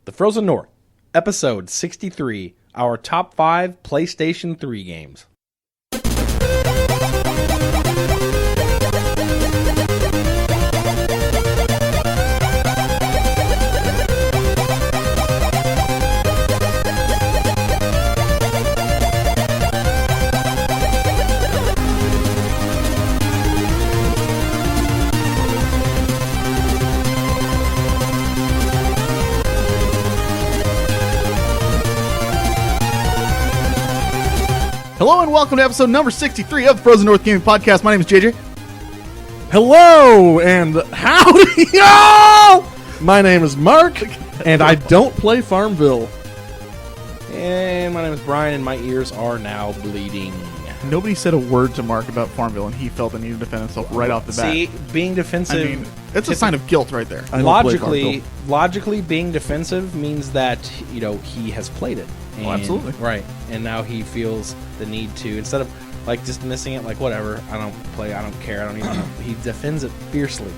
The Frozen North, Episode 63, our top 5 PlayStation 3 games. Hello and welcome to episode number 63 of the Frozen North Gaming Podcast. My name is JJ. Hello and howdy, y'all! My name is Mark, and I don't play Farmville. And my name is Brian, and my ears are now bleeding. Nobody said a word to Mark about Farmville, and he felt the need to defend himself right off the bat. See, being defensive... I mean, it's a sign of guilt right there. I don't play Farmville. Logically, being defensive means that, you know, he has played it. And, absolutely. Right. And now he feels the need to, instead of, like, dismissing it, like, whatever, I don't play, I don't care, I don't even know. He defends it fiercely.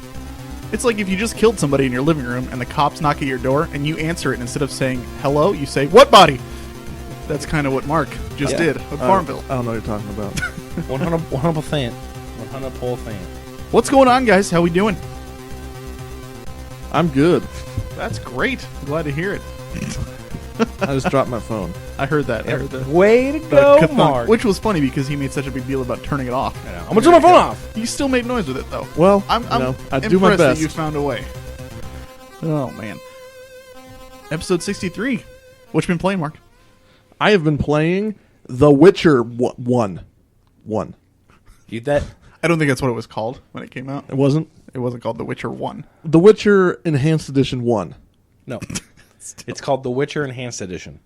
It's like if you just killed somebody in your living room, and the cops knock at your door, and you answer it, and instead of saying, hello, you say, what body? That's kind of what Mark just did with Farmville. I don't know what you're talking about. 100%. 100%. What's going on, guys? How we doing? I'm good. That's great. I'm glad to hear it. I just dropped my phone. I heard that. I heard that. Way to go, Mark. Which was funny because he made such a big deal about turning it off. I know. I'm going to turn my phone off. You still made noise with it, though. Well, I do my impressed that best. you found a way. Oh, man. Episode 63. What you been playing, Mark? I have been playing The Witcher 1. You that? I don't think that's what it was called when it came out. It wasn't? It wasn't called The Witcher 1. The Witcher Enhanced Edition 1. No. It's called The Witcher Enhanced Edition.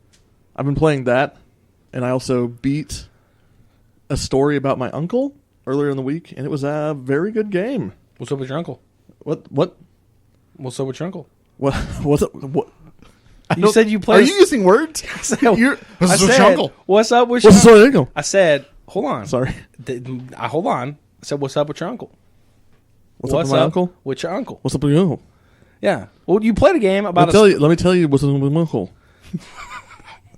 I've been playing that, and I also beat a story about my uncle earlier in the week, and it was a very good game. What's up with your uncle? What? What's up with your uncle? What? What? You said you played. Are you using words? I said, what's up with your What's uncle? your uncle? I said, hold on. Sorry. Hold on. I said, what's up with your uncle? What's up with my uncle? With your uncle. What's up with your uncle? Yeah. Well, you played a game about Let me tell you what's up with my uncle.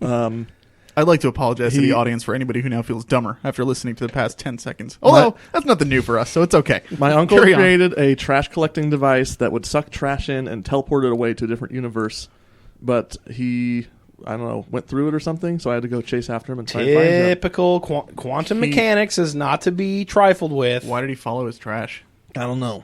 I'd like to apologize to the audience for anybody who now feels dumber after listening to the past 10 seconds. Although, that's nothing new for us, so it's okay. My uncle created a trash collecting device that would suck trash in and teleport it away to a different universe. But he, I don't know, went through it or something, so I had to go chase after him and try and find him. Typical quantum mechanics is not to be trifled with. Why did he follow his trash? I don't know.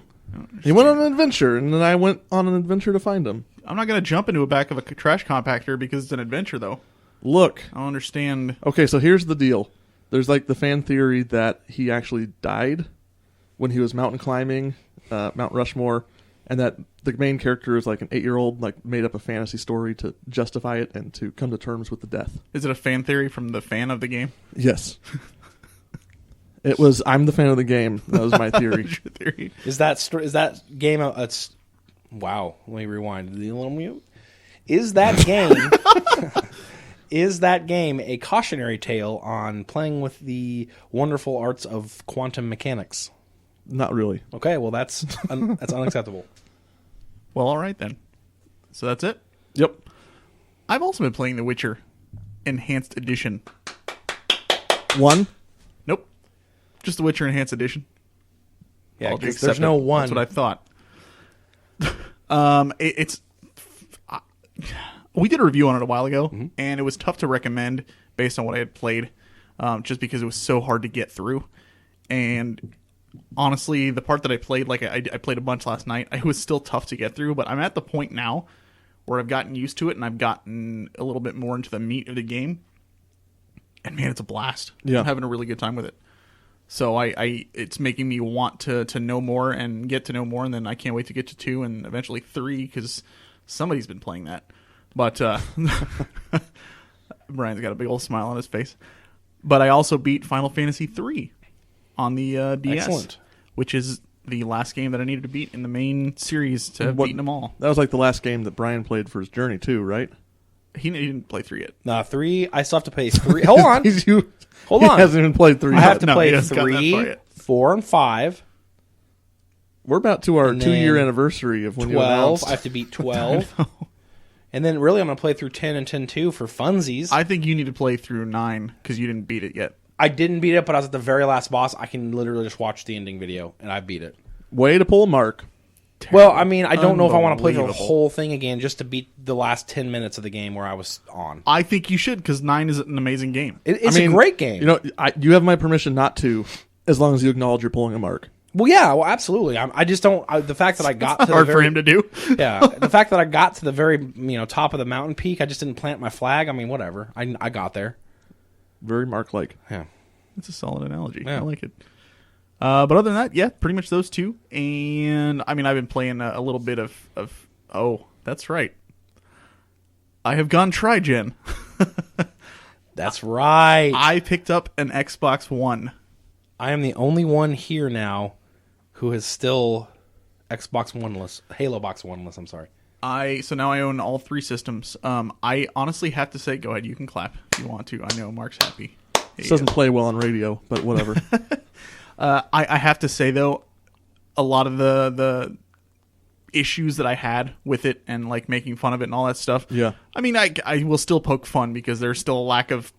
He went on an adventure, and then I went on an adventure to find him. I'm not going to jump into the back of a trash compactor because it's an adventure, though. Look. I don't understand. Okay, so here's the deal. There's like the fan theory that he actually died when he was mountain climbing, Mount Rushmore, and that the main character is like an 8-year-old, like made up a fantasy story to justify it and to come to terms with the death. Is it a fan theory from the fan of the game? Yes. It was, I'm the fan of the game. That was my theory. Is that game wow, let me rewind. Is that game is that game a cautionary tale on playing with the wonderful arts of quantum mechanics? Not really. Okay, well that's unacceptable. Well, all right then. So that's it? Yep. I've also been playing The Witcher Enhanced Edition. 1? Nope. Just The Witcher Enhanced Edition. Yeah, because there's no 1. That's what I thought. We did a review on it a while ago, and it was tough to recommend based on what I had played, just because it was so hard to get through. And honestly, the part that I played, like I played a bunch last night, it was still tough to get through, but I'm at the point now where I've gotten used to it, and I've gotten a little bit more into the meat of the game. And man, it's a blast. Yeah. I'm having a really good time with it. So it's making me want to know more and get to know more, and then I can't wait to get to 2 and eventually 3 because somebody's been playing that. But Brian's got a big old smile on his face. But I also beat Final Fantasy 3 on the DS, Excellent. Which is the last game that I needed to beat in the main series to have beaten them all. That was like the last game that Brian played for his journey too, right? He didn't play 3 yet. Nah, 3. I still have to play 3. Hold on. Hold on. He hasn't even played 3 I yet. have to play 3, 4, and 5. We're about to our And 2-year then anniversary of when 12. you announced. I have to beat 12. And then really I'm going to play through 10 and 10-2 for funsies. I think you need to play through 9 because you didn't beat it yet. I didn't beat it, but I was at the very last boss. I can literally just watch the ending video, and I beat it. Way to pull a Mark. Well, I mean, I don't know if I want to play the Unbelievable. whole thing again just to beat the last 10 minutes of the game where I was on. I think you should because 9 is an amazing game. It's a great game. You know, you have my permission not to, as long as you acknowledge you're pulling a Mark. Well, yeah, well, absolutely. I just don't. The fact that I got to Hard the for very, him to do. yeah, the fact that I got to the very top of the mountain peak, I just didn't plant my flag. I mean, whatever. I got there. Very Mark-like. Yeah, It's a solid analogy. Yeah. I like it. But other than that, yeah, pretty much those two. And I mean, I've been playing a little bit of. Oh, that's right. I have gone tri-gen. that's right. I picked up an Xbox One. I am the only one here now who is still Xbox One-less, Halo Box One-less. I'm sorry. So now I own all 3 systems. I honestly have to say, go ahead, you can clap if you want to. I know Mark's happy. This doesn't play well on radio, but whatever. I have to say though, a lot of the issues that I had with it and like making fun of it and all that stuff. Yeah. I mean, I will still poke fun because there's still a lack of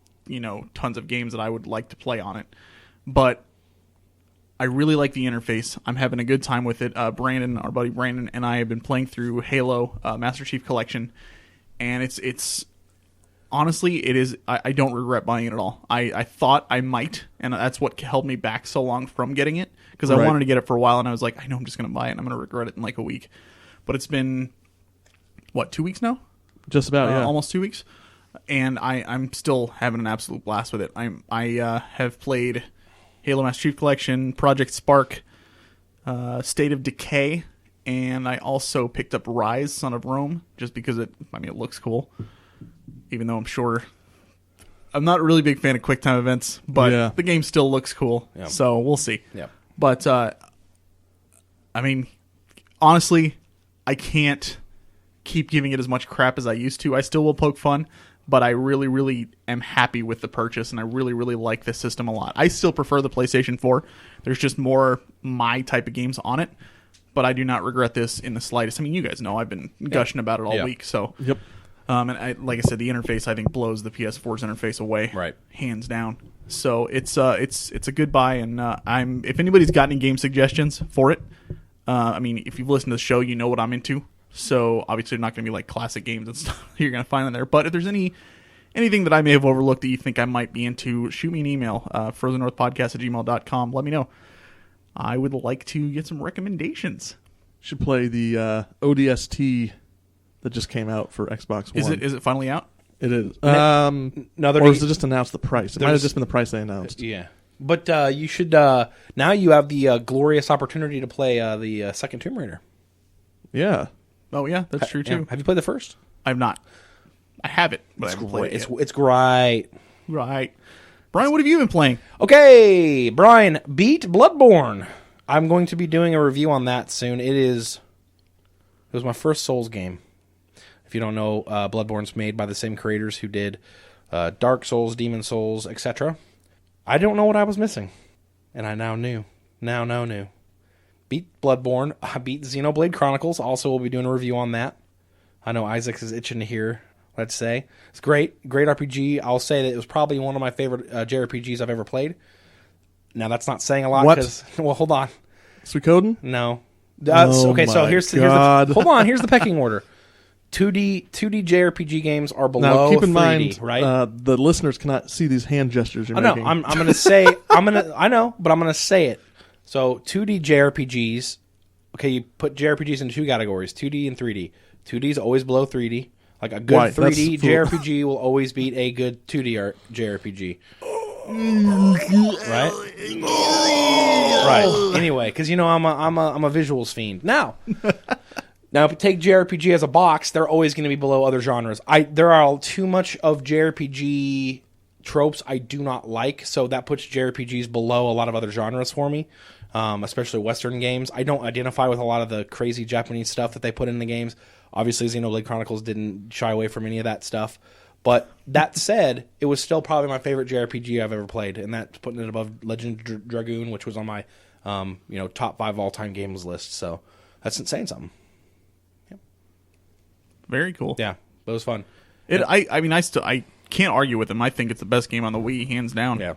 tons of games that I would like to play on it, but I really like the interface. I'm having a good time with it. Brandon, our buddy Brandon, and I have been playing through Halo Master Chief Collection, and it's honestly, it is. I don't regret buying it at all. I thought I might, and that's what held me back so long from getting it because I wanted to get it for a while, and I was like, I know I'm just going to buy it, and I'm going to regret it in like a week. But it's been, 2 weeks now? Just about, yeah. Almost 2 weeks. And I'm still having an absolute blast with it. I have played Halo Master Chief Collection, Project Spark, State of Decay, and I also picked up Rise, Son of Rome, just because it looks cool. Even though I'm not a really big fan of QuickTime events, but the game still looks cool. Yeah. So we'll see. Yeah. But, I mean, honestly, I can't keep giving it as much crap as I used to. I still will poke fun, but I really, really am happy with the purchase, and I really, really like this system a lot. I still prefer the PlayStation 4. There's just more my type of games on it, but I do not regret this in the slightest. I mean, you guys know I've been gushing about it all week, so... Yep. And like I said, the interface I think blows the PS4's interface away, Right, hands down. So it's a good buy, and if anybody's got any game suggestions for it, I mean, if you've listened to the show, you know what I'm into. So obviously, not going to be like classic games and stuff you're going to find in there. But if there's anything that I may have overlooked that you think I might be into, shoot me an email, furthernorthpodcast@gmail.com. Let me know. I would like to get some recommendations. Should play the ODST that just came out for Xbox One. Is it finally out? It is. No, or is it just announced the price? It might have just been the price they announced. Yeah. But you should now you have the glorious opportunity to play the second Tomb Raider. Yeah. Oh yeah, that's true too. Yeah. Have you played the first? I've not. I have it, but I haven't played it yet. It's great. Right. Brian, what have you been playing? Okay, Brian, beat Bloodborne. I'm going to be doing a review on that soon. It was my first Souls game. If you don't know, Bloodborne's made by the same creators who did Dark Souls, Demon Souls, etc. I don't know what I was missing, and I now knew. Now knew. Beat Bloodborne. I beat Xenoblade Chronicles. Also, we'll be doing a review on that. I know Isaac is itching to hear what I'd say. It's great RPG. I'll say that it was probably one of my favorite JRPGs I've ever played. Now, that's not saying a lot. What? Well, hold on. Suikoden? No. Oh okay, so my here's the hold on. Here's the pecking order. 2D JRPG games are below Now, keep in 3D, mind, right? the listeners cannot see these hand gestures you're I know. making. I'm going to say I know, but I'm going to say it. So 2D JRPGs. Okay, you put JRPGs into two categories: 2D and 3D. 2D is always below 3D. Like a good 3D JRPG will always beat a good 2D JRPG. Right? Right. Anyway, because I'm a visuals fiend. Now, if you take JRPG as a box, they're always going to be below other genres. There are too much of JRPG tropes I do not like, so that puts JRPGs below a lot of other genres for me, especially Western games. I don't identify with a lot of the crazy Japanese stuff that they put in the games. Obviously, Xenoblade Chronicles didn't shy away from any of that stuff. But that said, it was still probably my favorite JRPG I've ever played, and that's putting it above Legend Dragoon, which was on my top 5 all-time games list. So that's saying something. Very cool. Yeah. But it was fun. I mean, I can't argue with him. I think it's the best game on the Wii, hands down. Yeah.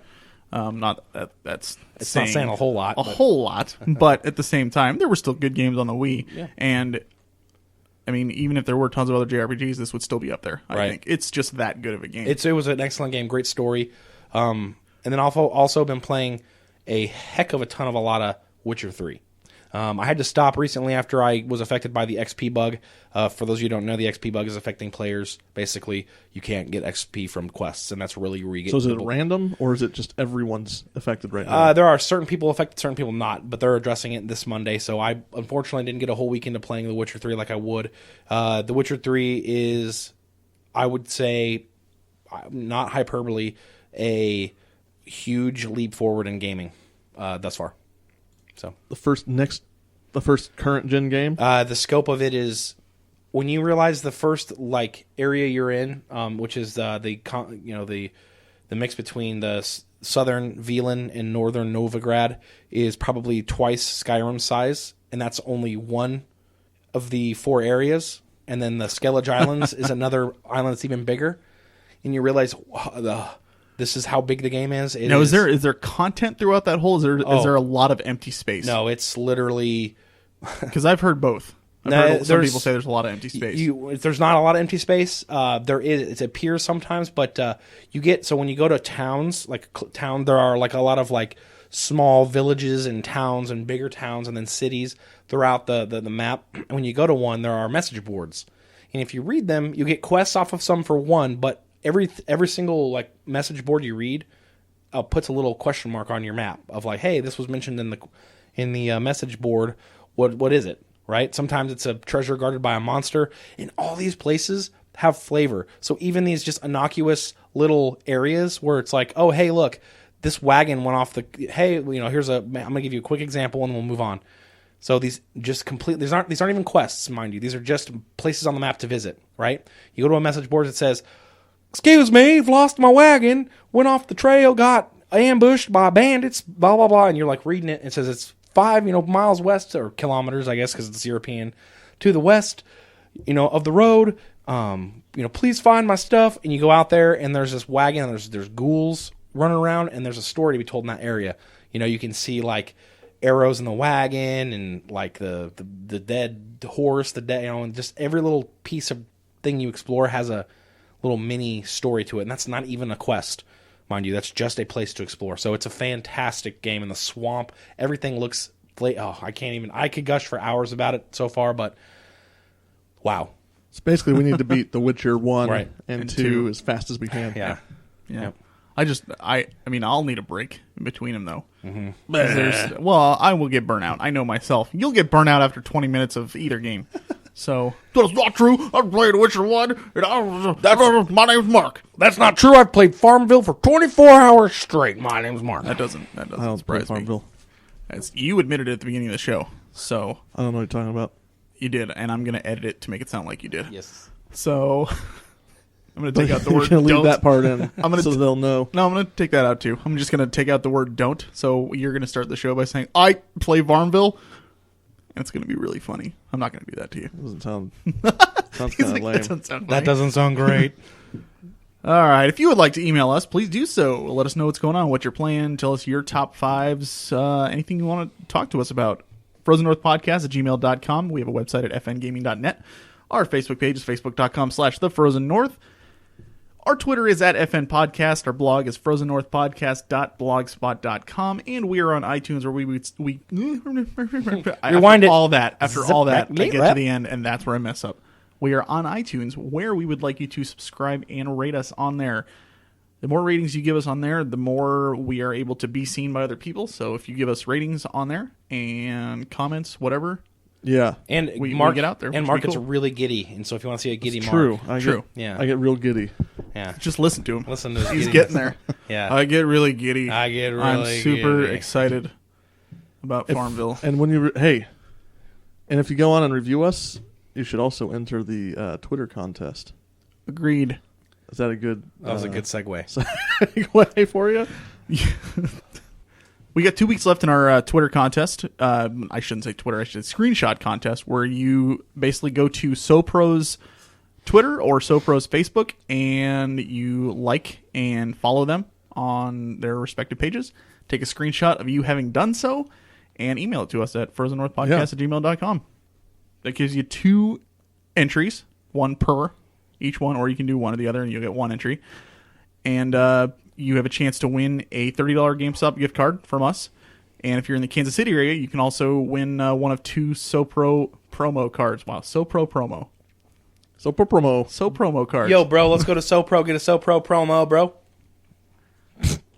Not that's It's not saying a whole lot. Whole lot, but at the same time, there were still good games on the Wii. Yeah. And I mean, even if there were tons of other JRPGs, this would still be up there. I think it's just that good of a game. It was an excellent game, great story. And then also been playing a heck of a lot of Witcher 3. I had to stop recently after I was affected by the XP bug. For those of you who don't know, the XP bug is affecting players. Basically, you can't get XP from quests, and that's really where you get. So is it random, or is it just everyone's affected right now? There are certain people affected, certain people not, but they're addressing it this Monday. So I unfortunately didn't get a whole weekend of playing The Witcher 3 like I would. The Witcher 3 is, I would say, not hyperbole, a huge leap forward in gaming thus far. So the first current gen game. The scope of it is when you realize the first area you're in, which is the mix between the southern Vilan and northern Novigrad is probably twice Skyrim size, and that's only one of the 4 areas. And then the Skellige Islands is another island that's even bigger, and you realize this is how big the game is. Is there content throughout that whole? Is there a lot of empty space? No, it's literally because I've heard both. Some people say there's a lot of empty space. There's not a lot of empty space. There is. It appears sometimes, but when you go to towns, there are a lot of small villages and towns and bigger towns and then cities throughout the map. And when you go to one, there are message boards, and if you read them, you get quests off of some for one, but every single message board you read puts a little question mark on your map of hey, this was mentioned in the message board. What is it? Right? Sometimes it's a treasure guarded by a monster, and all these places have flavor. So even these just innocuous little areas where it's oh, hey, look, this wagon went off here's I'm gonna give you a quick example and we'll move on. So these aren't even quests, mind you. These are just places on the map to visit. Right? You go to a message board that says, "Excuse me, I've lost my wagon, went off the trail, got ambushed by bandits, blah, blah, blah." And you're reading it, and it says it's 5, miles west, or kilometers, I guess, because it's European, to the west, of the road. Please find my stuff. And you go out there, and there's this wagon, and there's ghouls running around, and there's a story to be told in that area. You can see, arrows in the wagon, and, the dead horse, and just every little piece of thing you explore has a little mini story to it, and that's not even a quest, mind you. That's just a place to explore. So it's a fantastic game. In the swamp, everything looks I could gush for hours about it so far, but wow. So basically we need to beat The Witcher 1 right. and 2 as fast as we can. Yeah. Yep. I'll need a break in between them though. Mm-hmm. I will get burnt out. I know myself. You'll get burnt out after 20 minutes of either game. So that's not true. I've played Witcher 1, and my name's Mark. That's not true. I've played Farmville for 24 hours straight. My name's Mark. That doesn't I don't play surprise me. Farmville. As you admitted it at the beginning of the show, so I don't know what you're talking about. You did, and I'm going to edit it to make it sound like you did. Yes. So I'm going to take out the word You're gonna don't. leave that part in so they'll know. No, I'm going to take that out too. I'm just going to take out the word don't. So you're going to start the show by saying, "I play Farmville." And it's going to be really funny. I'm not going to do that to you. Doesn't sound sounds kind of lame. That doesn't sound great. All right. If you would like to email us, please do so. Let us know what's going on, what you're playing. Tell us your top fives, anything you want to talk to us about. FrozenNorthPodcast@gmail.com. We have a website at fngaming.net. Our Facebook page is facebook.com/thefrozennorth. Our Twitter is at FN Podcast. Our blog is frozennorthpodcast.blogspot.com. And we are on iTunes where we Rewind it. After all that, I get to the end, and that's where I mess up. We are on iTunes where we would like you to subscribe and rate us on there. The more ratings you give us on there, the more we are able to be seen by other people. So if you give us ratings on there and comments, whatever. Yeah. And we Mark get out there. And Mark cool. gets really giddy. And so if you want to see a giddy Mark. True. I get real giddy. Yeah. Just listen to him. Listen to his He's giddiness. getting there. Yeah. I get really giddy. I'm super giddy. excited about Farmville. And when you and if you go on and review us, you should also enter the Twitter contest. Agreed. Is that a good? That was a good segue. Segue for you. We got 2 weeks left in our Twitter contest. I shouldn't say Twitter. I should say screenshot contest, where you basically go to SoPro's Twitter or SoPro's Facebook, and you like and follow them on their respective pages, take a screenshot of you having done so, and email it to us at frozennorthpodcast@gmail.com. That gives you 2 entries, 1 per each one, or you can do one or the other, and you'll get 1 entry. And you have a chance to win a $30 GameStop gift card from us. And if you're in the Kansas City area, you can also win one of 2 SoPro promo cards. Wow, SoPro promo. SoPro promo. SoPromo cards. Yo, bro, let's go to SoPro, get a SoPro promo, bro.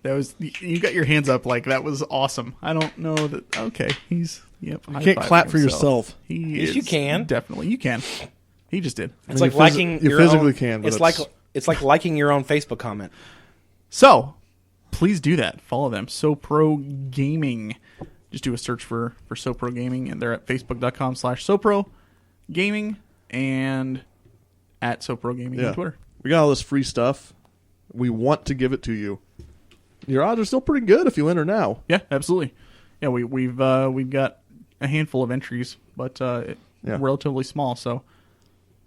That was, you got your hands up like that was awesome. I don't know that. Okay, he's yep. You can't clap for yourself. Yes, you can. Definitely, you can. He just did. It's like liking you your physically own, can. But it's like liking your own Facebook comment. So, please do that. Follow them. SoPro Gaming. Just do a search for SoPro Gaming, and they're at facebook.com/SoPro Gaming and at SoPro Gaming on Twitter. We got all this free stuff. We want to give it to you. Your odds are still pretty good if you enter now. Yeah, absolutely. Yeah, we've got a handful of entries, but relatively small. So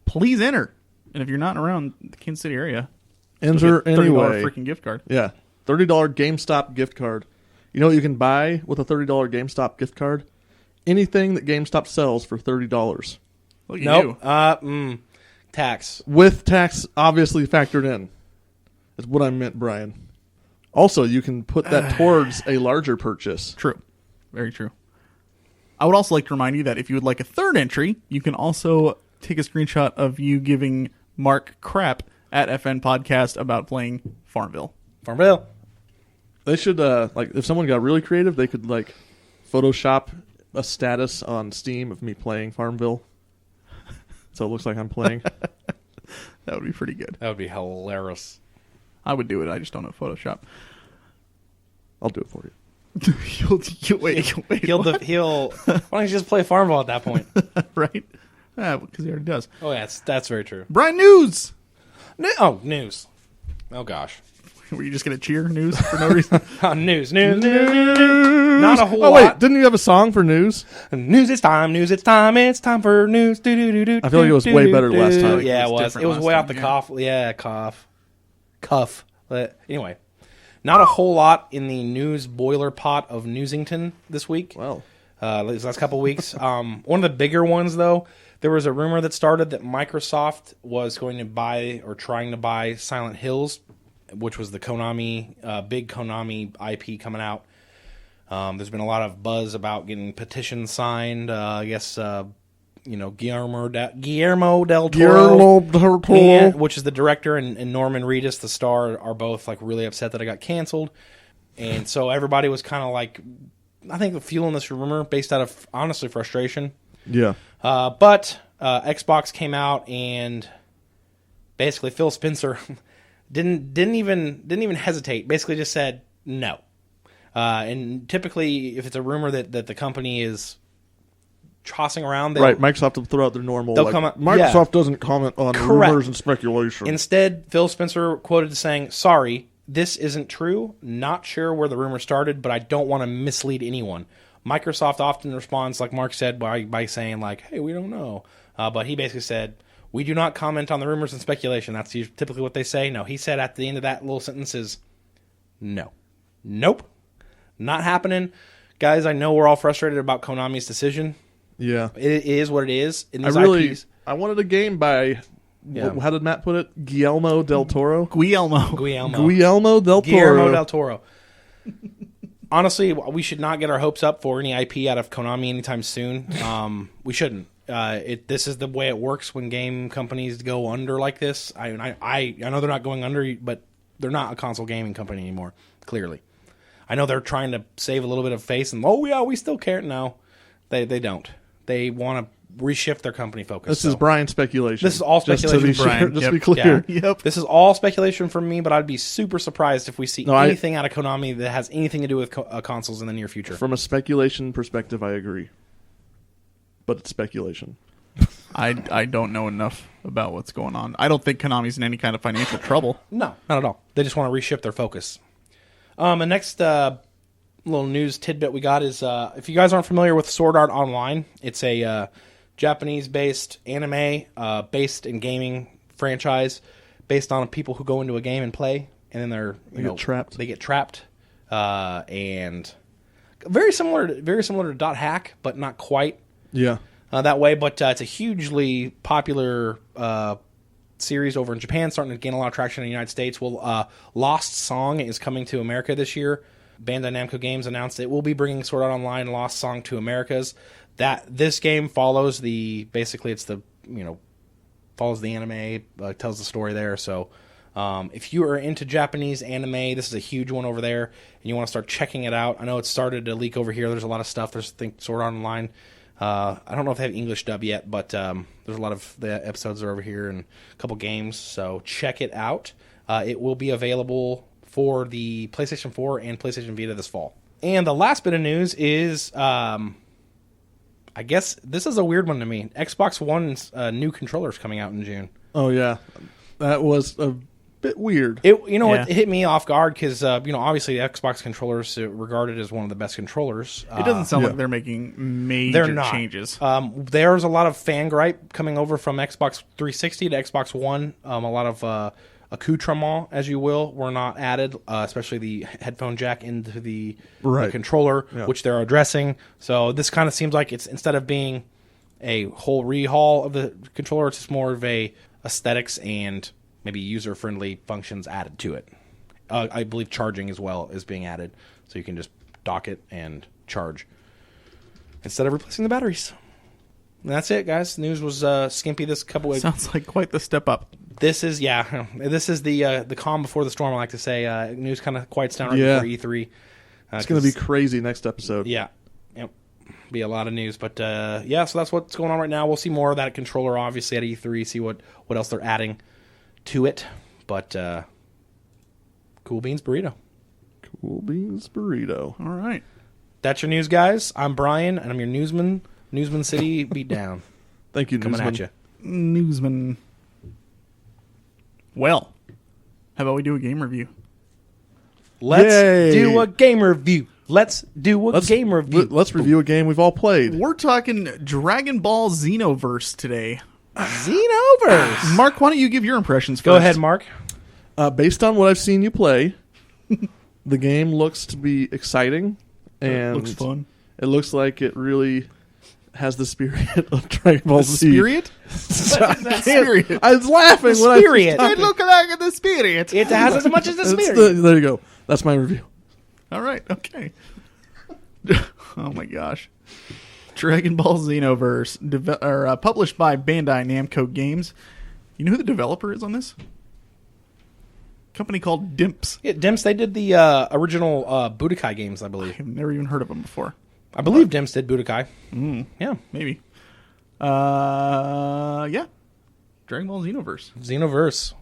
please enter. And if you're not around the Kansas City area, enter anyway. Freaking gift card. Yeah, $30 GameStop gift card. You know what you can buy with a $30 GameStop gift card? Anything that GameStop sells for $30. Look at you. Tax. With tax obviously factored in. Is what I meant, Brian. Also, you can put that towards a larger purchase. True. Very true. I would also like to remind you that if you would like a 3rd entry, you can also take a screenshot of you giving Mark crap at FN Podcast about playing Farmville. Farmville. They should, if someone got really creative, they could, Photoshop a status on Steam of me playing Farmville. So it looks like I'm playing. That would be pretty good. That would be hilarious. I would do it. I just don't know Photoshop. I'll do it for you. Wait. He'll. Why don't you just play Farmville at that point? Right? Because he already does. Oh yeah, that's very true. Brian, news. News. Oh gosh. Were you just gonna cheer news for no reason? News. Not a whole lot. Wait, didn't you have a song for news? News. It's time. It's time for news. I feel like it was way better last time. Yeah, it was. It was way off the cuff. Cuff. But anyway, not a whole lot in the news boiler pot of Newsington this week. Well, these last couple of weeks. One of the bigger ones, though, there was a rumor that started that Microsoft was going to buy or trying to buy Silent Hills, which was the Konami, big Konami IP coming out. There's been a lot of buzz about getting petitions signed. I guess Guillermo del Toro, which is the director, and Norman Reedus, the star, are both really upset that it got canceled. And so everybody was kind of I think fueling this rumor based out of honestly frustration. Yeah. But Xbox came out and basically Phil Spencer didn't even hesitate. Basically just said no. And typically, if it's a rumor that the company is tossing around, right? Microsoft will throw out their normal. They'll come out, Microsoft doesn't comment on rumors and speculation. Instead, Phil Spencer quoted saying, "Sorry, this isn't true. Not sure where the rumor started, but I don't want to mislead anyone." Microsoft often responds, like Mark said, by saying "Hey, we don't know," but he basically said, "We do not comment on the rumors and speculation." That's typically what they say. No, he said at the end of that little sentence is, "No, nope, not happening." Guys, I know we're all frustrated about Konami's decision. Yeah, it is what it is. In these IPs. I wanted a game by. Yeah. How did Matt put it? Guillermo del Toro. Guillermo del Toro. Honestly, we should not get our hopes up for any IP out of Konami anytime soon. We shouldn't. This is the way it works when game companies go under like this. I know they're not going under, but they're not a console gaming company anymore. Clearly, I know they're trying to save a little bit of face and we still care. No, they don't. They want to reshift their company focus. This is Brian's speculation. This is all speculation. Just to be clear. Yeah. Yep. This is all speculation from me, but I'd be super surprised if we see anything out of Konami that has anything to do with consoles in the near future. From a speculation perspective, I agree. But it's speculation. I don't know enough about what's going on. I don't think Konami's in any kind of financial trouble. No, not at all. They just want to reshift their focus. The next little news tidbit we got is if you guys aren't familiar with Sword Art Online, it's a Japanese-based anime based in gaming franchise based on people who go into a game and play, and then they get trapped. They get trapped, and very similar to Dot Hack, but not quite. Yeah. That way, but it's a hugely popular series over in Japan, starting to gain a lot of traction in the United States. Well, Lost Song is coming to America this year. Bandai Namco Games announced it will be bringing Sword Art Online Lost Song to Americas. This game follows follows the anime, tells the story there. So if you are into Japanese anime, this is a huge one over there, and you want to start checking it out. I know it started to leak over here. There's a lot of stuff. There's Sword Art Online. I don't know if they have English dub yet, but there's a lot of the episodes are over here and a couple games. So check it out. It will be available for the PlayStation 4 and PlayStation Vita this fall. And the last bit of news is, I guess this is a weird one to me. Xbox One's new controllers coming out in June. Oh yeah, that was a bit weird. It hit me off guard because obviously the Xbox controllers are regarded as one of the best controllers. It doesn't sound like they're making major changes. There's a lot of fan gripe coming over from Xbox 360 to Xbox One. A lot of accoutrement, as you will, were not added, especially the headphone jack into the controller, which they're addressing. So this kind of seems like it's, instead of being a whole rehaul of the controller, it's just more of a aesthetics and maybe user-friendly functions added to it. I believe charging as well is being added, so you can just dock it and charge instead of replacing the batteries. And that's it, guys. The news was skimpy this couple weeks. Sounds like quite the step up. This is the calm before the storm, I like to say. News kind of quiets down right before E3. It's going to be crazy next episode. Yeah. Yep. Be a lot of news. But, so that's what's going on right now. We'll see more of that controller, obviously, at E3, see what else they're adding to it. But, Cool Beans Burrito. Cool Beans Burrito. All right. That's your news, guys. I'm Brian, and I'm your newsman. Newsman City Beatdown. Thank you, Coming newsman. at you. Newsman. Well, how about we do a game review? Let's Yay. do a game review. Let's game review. Let's review a game we've all played. We're talking Dragon Ball Xenoverse today. Xenoverse. Mark, why don't you give your impressions first? Go ahead, Mark. Based on what I've seen you play, the game looks to be exciting. And it looks fun. It looks like it really has the spirit of Dragon Ball Z. Spirit? Spirit. I was laughing when Spirit. I was It look like the spirit. It has as much as the spirit. There you go. That's my review. All right. Okay. Oh my gosh. Dragon Ball Xenoverse, published by Bandai Namco Games. You know who the developer is on this? Company called Dimps. Yeah, Dimps, they did the original Budokai games, I believe. I've never even heard of them before. I believe Dimps did Budokai. Yeah. Maybe. Yeah. Dragon Ball Xenoverse. Xenoverse.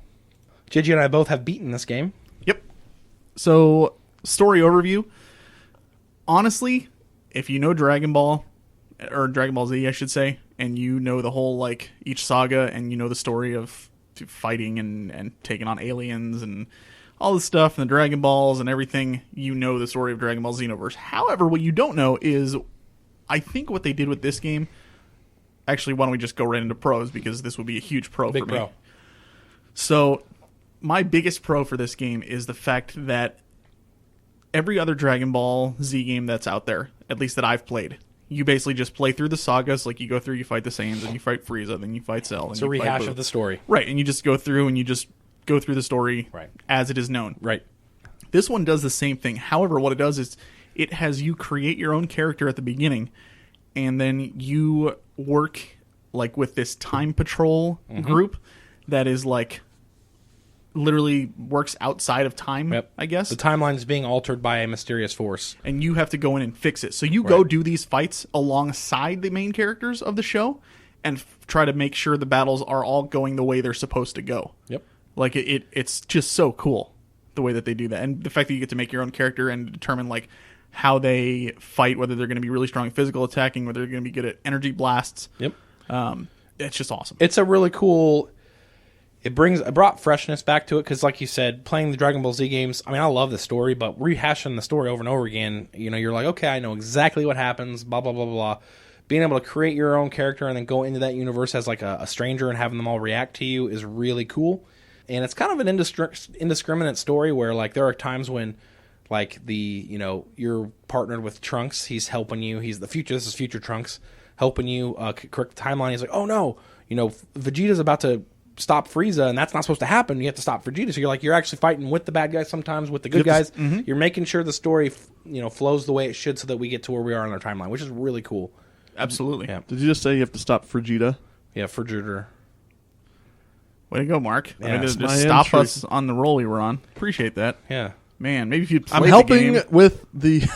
JG and I both have beaten this game. Yep. So, story overview. Honestly, if you know Dragon Ball, or Dragon Ball Z, I should say, and you know the whole, each saga, and you know the story of fighting and taking on aliens and all this stuff, and the Dragon Balls and everything, you know the story of Dragon Ball Xenoverse. However, what you don't know is, I think what they did with this game, actually, why don't we just go right into pros, because this would be a huge pro Big for me. pro. So, my biggest pro for this game is the fact that every other Dragon Ball Z game that's out there, at least that I've played, you basically just play through the sagas, you go through, you fight the Saiyans, and you fight Frieza, then you fight Cell. It's a rehash of the story. Right, and you just go through and you just go through the story as it is known. Right. This one does the same thing. However, what it does is it has you create your own character at the beginning, and then you work with this time patrol group that is literally works outside of time, I guess. The timeline is being altered by a mysterious force. And you have to go in and fix it. So you go do these fights alongside the main characters of the show and try to make sure the battles are all going the way they're supposed to go. Yep. It's just so cool the way that they do that. And the fact that you get to make your own character and determine how they fight, whether they're going to be really strong at physical attacking, whether they're going to be good at energy blasts. Yep. It's just awesome. It's a really cool... It brought freshness back to it because, like you said, playing the Dragon Ball Z games, I love the story, but rehashing the story over and over again, you're like, okay, I know exactly what happens, blah, blah, blah, blah. being able to create your own character and then go into that universe as like a stranger and having them all react to you is really cool. And it's kind of an indiscriminate story where like there are times when like you're partnered with Trunks, he's helping you, this is future Trunks helping you correct the timeline. He's like, oh no, Vegeta's about to stop Frieza and that's not supposed to happen. You have to stop Vegeta. So you're actually fighting with the bad guys sometimes, with the good guys. Mm-hmm. You're making sure the story flows the way it should so that we get to where we are on our timeline, which is really cool. Absolutely. Yeah. Did you just say you have to stop Vegeta? Yeah, Vegeta. Way to go, Mark. Yeah, just stop us on the roll we were on. Appreciate that. Yeah. Man, maybe if you'd play I'm the helping game. with the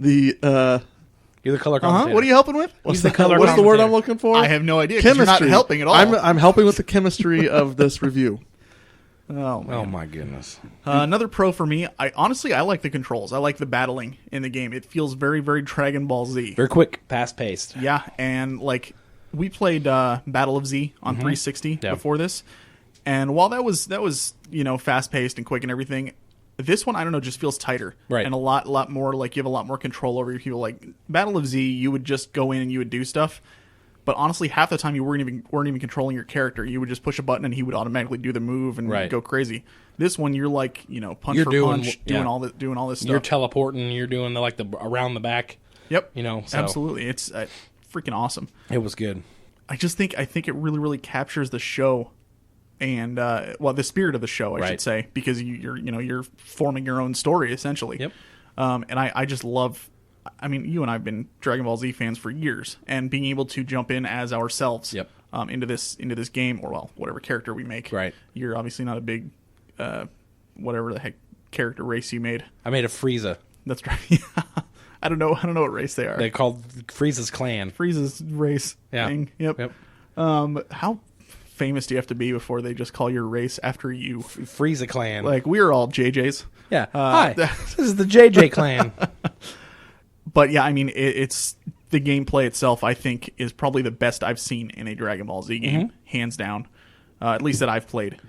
You're the color commentator. What are you helping with? He's the color What's the word commentator. I'm looking for? I have no idea. 'Cause Chemistry. You're not helping at all. I'm helping with the chemistry of this review. Oh, man. Oh my goodness. Another pro for me, I like the controls. I like the battling in the game. It feels very, very Dragon Ball Z. Very quick, fast-paced. Yeah, and like we played Battle of Z on 360 before this, and while that was fast-paced and quick and everything, this one I don't know just feels tighter, right? And a lot more like you have a lot more control over your people. Like Battle of Z, you would just go in and you would do stuff. But honestly, half the time you weren't even controlling your character. You would just push a button and he would automatically do the move and go crazy. This one, you're like, punch for punch, doing all this stuff. You're teleporting. You're doing the around the back. Yep. So. Absolutely. It's freaking awesome. It was good. I think it really, really captures the show, and the spirit of the show, I should say, because you're forming your own story essentially. Yep. And I just love. I mean, you and I have been Dragon Ball Z fans for years, and being able to jump in as ourselves into this game, or whatever character we make. Right. You're obviously not a big whatever the heck character race you made. I made a Frieza. That's right. I don't know what race they are. They called Frieza's clan. Frieza's race thing. Yep. How famous do you have to be before they just call your race after you? Frieza clan. Like, we are all JJs. Yeah. Hi. This is the JJ clan. But yeah, I mean, it's the gameplay itself, I think, is probably the best I've seen in a Dragon Ball Z game, hands down. At least that I've played.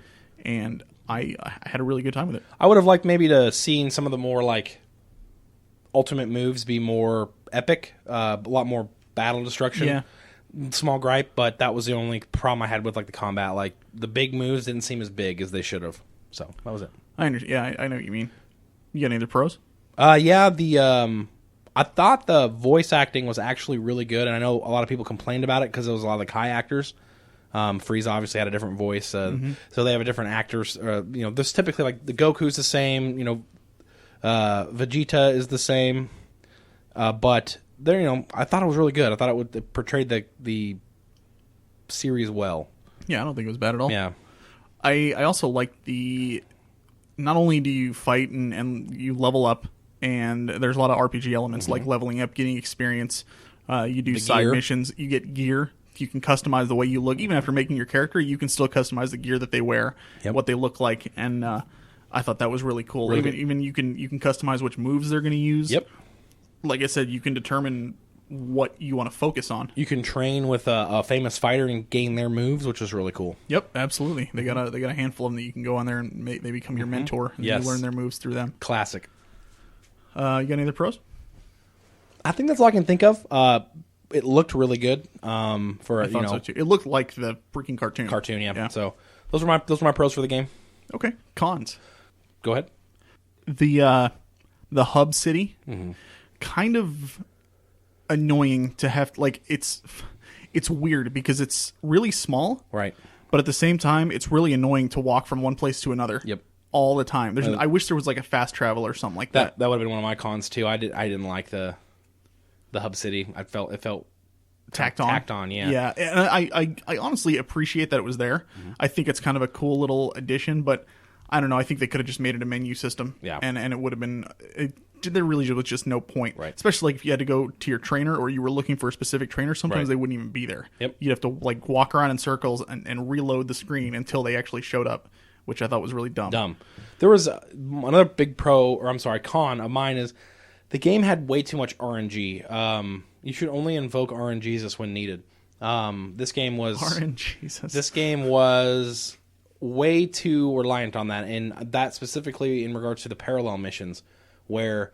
And I had a really good time with it. I would have liked maybe to seen some of the more like ultimate moves be more epic, a lot more battle destruction. Yeah. Small gripe, but that was the only problem I had with like the combat. Like the big moves didn't seem as big as they should have. So that was it. I know what you mean. You got any other pros? I thought the voice acting was actually really good, and I know a lot of people complained about it because there was a lot of the Kai actors. Frieza obviously had a different voice, so they have a different actors. There's typically like the Goku's the same, Vegeta is the same, but there, I thought it was really good. I thought it portrayed the series well. Yeah, I don't think it was bad at all. Yeah, I also like not only do you fight and you level up. And there's a lot of RPG elements like leveling up, getting experience. You do side missions. You get gear. You can customize the way you look. Even after making your character, you can still customize the gear that they wear, what they look like. And I thought that was really cool. Even you can customize which moves they're going to use. Yep. Like I said, you can determine what you want to focus on. You can train with a famous fighter and gain their moves, which is really cool. Yep, absolutely. They got a handful of them that you can go on there and they become your mentor. And you learn their moves through them. Classic. You got any other pros? I think that's all I can think of. It looked really good. I thought so too. It looked like the freaking cartoon. Yeah. So those were my pros for the game. Okay. Cons. Go ahead. The hub city, kind of annoying to have. Like it's weird because it's really small, right? But at the same time, it's really annoying to walk from one place to another. Yep. All the time. I wish there was like a fast travel or something like that. That would have been one of my cons too. I didn't like the hub city. It felt tacked on. Yeah. Yeah. And I honestly appreciate that it was there. I think it's kind of a cool little addition, but I don't know. I think they could have just made it a menu system. Yeah. And it would have been. There really was just no point. Right. Especially like if you had to go to your trainer or you were looking for a specific trainer, sometimes they wouldn't even be there. Yep. You'd have to like walk around in circles and reload the screen until they actually showed up, which I thought was really dumb. There was another big con of mine is the game had way too much RNG. You should only invoke RNGesus when needed. This game was RNGesus. This game was way too reliant on that, and that specifically in regards to the parallel missions, where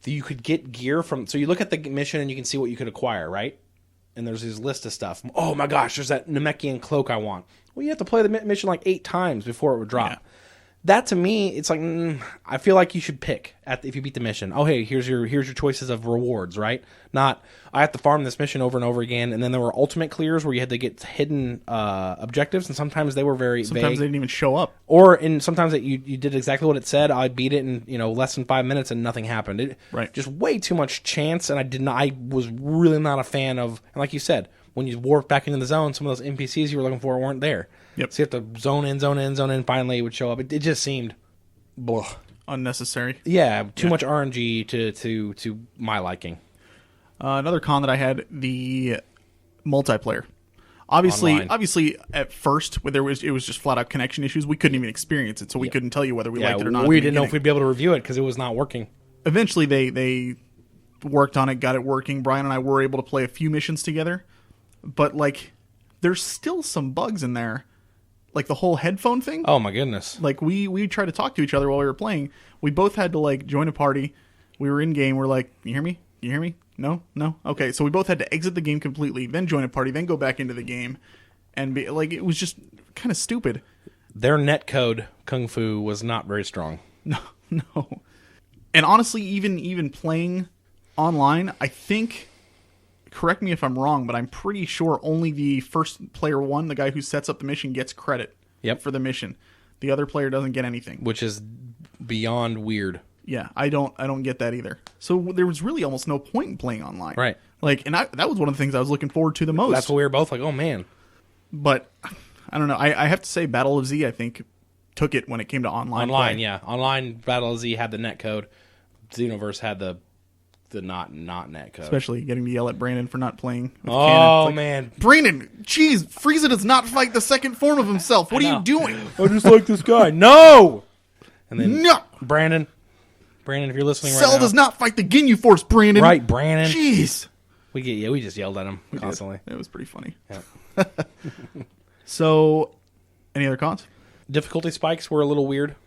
you could get gear from. So you look at the mission and you can see what you could acquire, right? and there's this list of stuff. Oh my gosh, there's that Namekian cloak I want. Well, you have to play the mission like 8 times before it would drop. Yeah. That to me, it's like I feel like you should pick if you beat the mission. Oh, hey, here's your choices of rewards, right? Not I have to farm this mission over and over again, and then there were ultimate clears where you had to get hidden objectives, and sometimes they were very Sometimes vague. they didn't even show up. Or sometimes you did exactly what it said. I beat it in less than 5 minutes and nothing happened. Right. Just way too much chance, and I was really not a fan of. And like you said, when you warp back into the zone, some of those NPCs you were looking for weren't there. Yep. So you have to zone in. Finally, it would show up. It just seemed, blah. Unnecessary. Yeah, too much RNG to my liking. Another con that I had, the multiplayer. Obviously, Online. at first, it was just flat out connection issues. We couldn't even experience it, so we couldn't tell you whether we liked it or not. We didn't know if we'd be able to review it because it was not working. Eventually, they worked on it, got it working. Brian and I were able to play a few missions together, but like, there's still some bugs in there, like the whole headphone thing. Oh my goodness! Like we tried to talk to each other while we were playing. We both had to like join a party. We were in game. We're like, "You hear me? You hear me? No? Okay." So we both had to exit the game completely, then join a party, then go back into the game, and be like, it was just kind of stupid. Their netcode Kung Fu was not very strong. No. And honestly, even playing online, I think. Correct me if I'm wrong, but I'm pretty sure only the first player one, the guy who sets up the mission, gets credit for the mission. The other player doesn't get anything, which is beyond weird. Yeah, I don't get that either. So there was really almost no point in playing online, right? Like, and that was one of the things I was looking forward to the most. That's what we were both like, oh man. But I don't know. I have to say, Battle of Z, I think, took it when it came to online. Yeah, online Battle of Z had the netcode. Xenoverse had the not netcode. Especially getting to yell at Brandon for not playing with Cannon. Like, man. Brandon, jeez, Frieza does not fight the second form of himself. What are you doing? I just like this guy. No! And then No! Brandon, if you're listening Cell right now. does not fight the Ginyu Force, Brandon. Right, Brandon. Jeez. We just yelled at him constantly. It was pretty funny. Yeah. So, any other cons? Difficulty spikes were a little weird.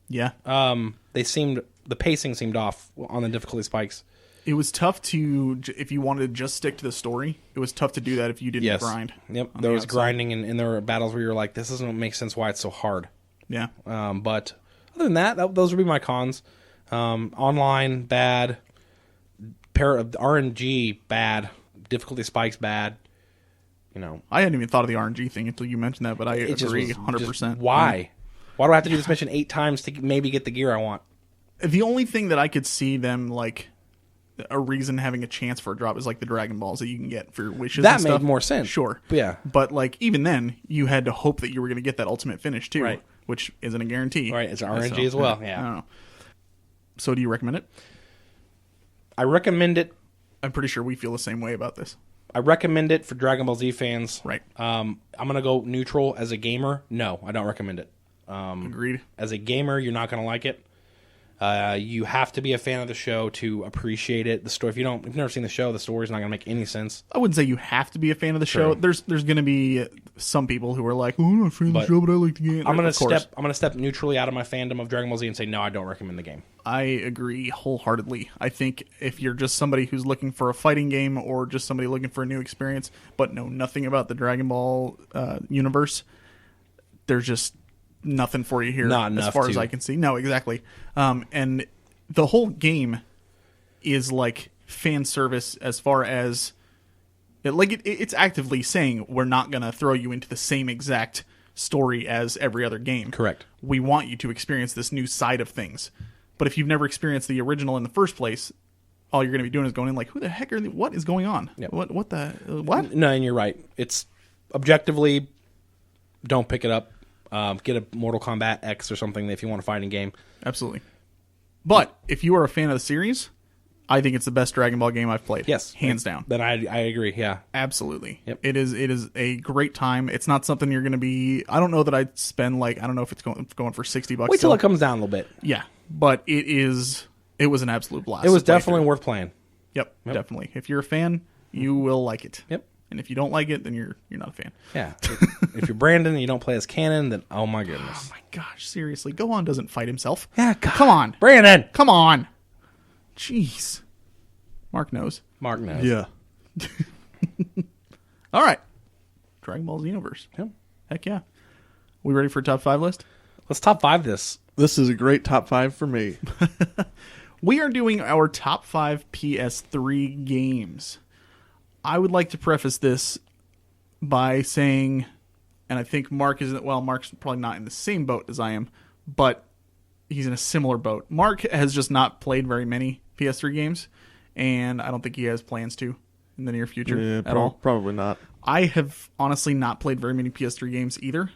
Yeah. The pacing seemed off on the difficulty spikes. It was tough if you wanted to just stick to the story, it was tough to do that if you didn't grind. Yep, there was grinding, and there were battles where you're like, this doesn't make sense why it's so hard. Yeah. But other than that, those would be my cons. Online, bad. RNG, bad. Difficulty spikes, bad. I hadn't even thought of the RNG thing until you mentioned that, but I agree 100%. Why? Why do I have to do this mission 8 times to maybe get the gear I want? The only thing that I could see them, like, a reason having a chance for a drop is, like, the Dragon Balls that you can get for wishes that and stuff. made more sense. Sure. Yeah. But, like, even then, you had to hope that you were going to get that ultimate finish, too. Right. Which isn't a guarantee. Right, it's RNG as well, yeah. I don't know. So do you recommend it? I recommend it. I'm pretty sure we feel the same way about this. I recommend it for Dragon Ball Z fans. Right. I'm going to go neutral as a gamer. No, I don't recommend it. Agreed. As a gamer, you're not going to like it. You have to be a fan of the show to appreciate it. The story, if you've never seen the show, the story's not going to make any sense. I wouldn't say you have to be a fan of the show. There's going to be some people who are like, "Oh, I'm not a fan of the show, but I like the game." I'm going to step neutrally out of my fandom of Dragon Ball Z and say no, I don't recommend the game. I agree wholeheartedly. I think if you're just somebody who's looking for a fighting game or just somebody looking for a new experience, but know nothing about the Dragon Ball universe, there's just nothing for you here. Not enough as far as I can see. No, exactly. And the whole game is like fan service as far as it's actively saying we're not going to throw you into the same exact story as every other game. Correct. We want you to experience this new side of things. But if you've never experienced the original in the first place, all you're going to be doing is going in like, who the heck what is going on? Yep. What? No, and you're right. It's objectively, don't pick it up. Get a Mortal Kombat X or something if you want a fighting game. Absolutely. But if you are a fan of the series, I think it's the best Dragon Ball game I've played. Yes. Hands down. Then I agree, yeah. Absolutely. Yep. It is a great time. It's not something you're going to be... I don't know that I'd spend I don't know if it's going for $60. Wait till it comes down a little bit. Yeah. But it was an absolute blast. It was definitely worth playing. Yep, definitely. If you're a fan, you will like it. Yep. And if you don't like it, then you're not a fan. Yeah. If you're Brandon and you don't play as Cannon, then oh my goodness. Oh my gosh, seriously. Gohan doesn't fight himself. Yeah, God. Come on. Brandon! Come on. Jeez. Mark knows. Mark knows. Yeah. All right. Dragon Ball Xenoverse. Yep. Heck yeah. We ready for a top 5 list? Let's top 5 this. This is a great top 5 for me. We are doing our top 5 PS3 games. I would like to preface this by saying, and I think Mark isn't, well, Mark's probably not in the same boat as I am, but he's in a similar boat. Mark has just not played very many PS3 games, and I don't think he has plans to in the near future at all. Probably not. I have honestly not played very many PS3 games either,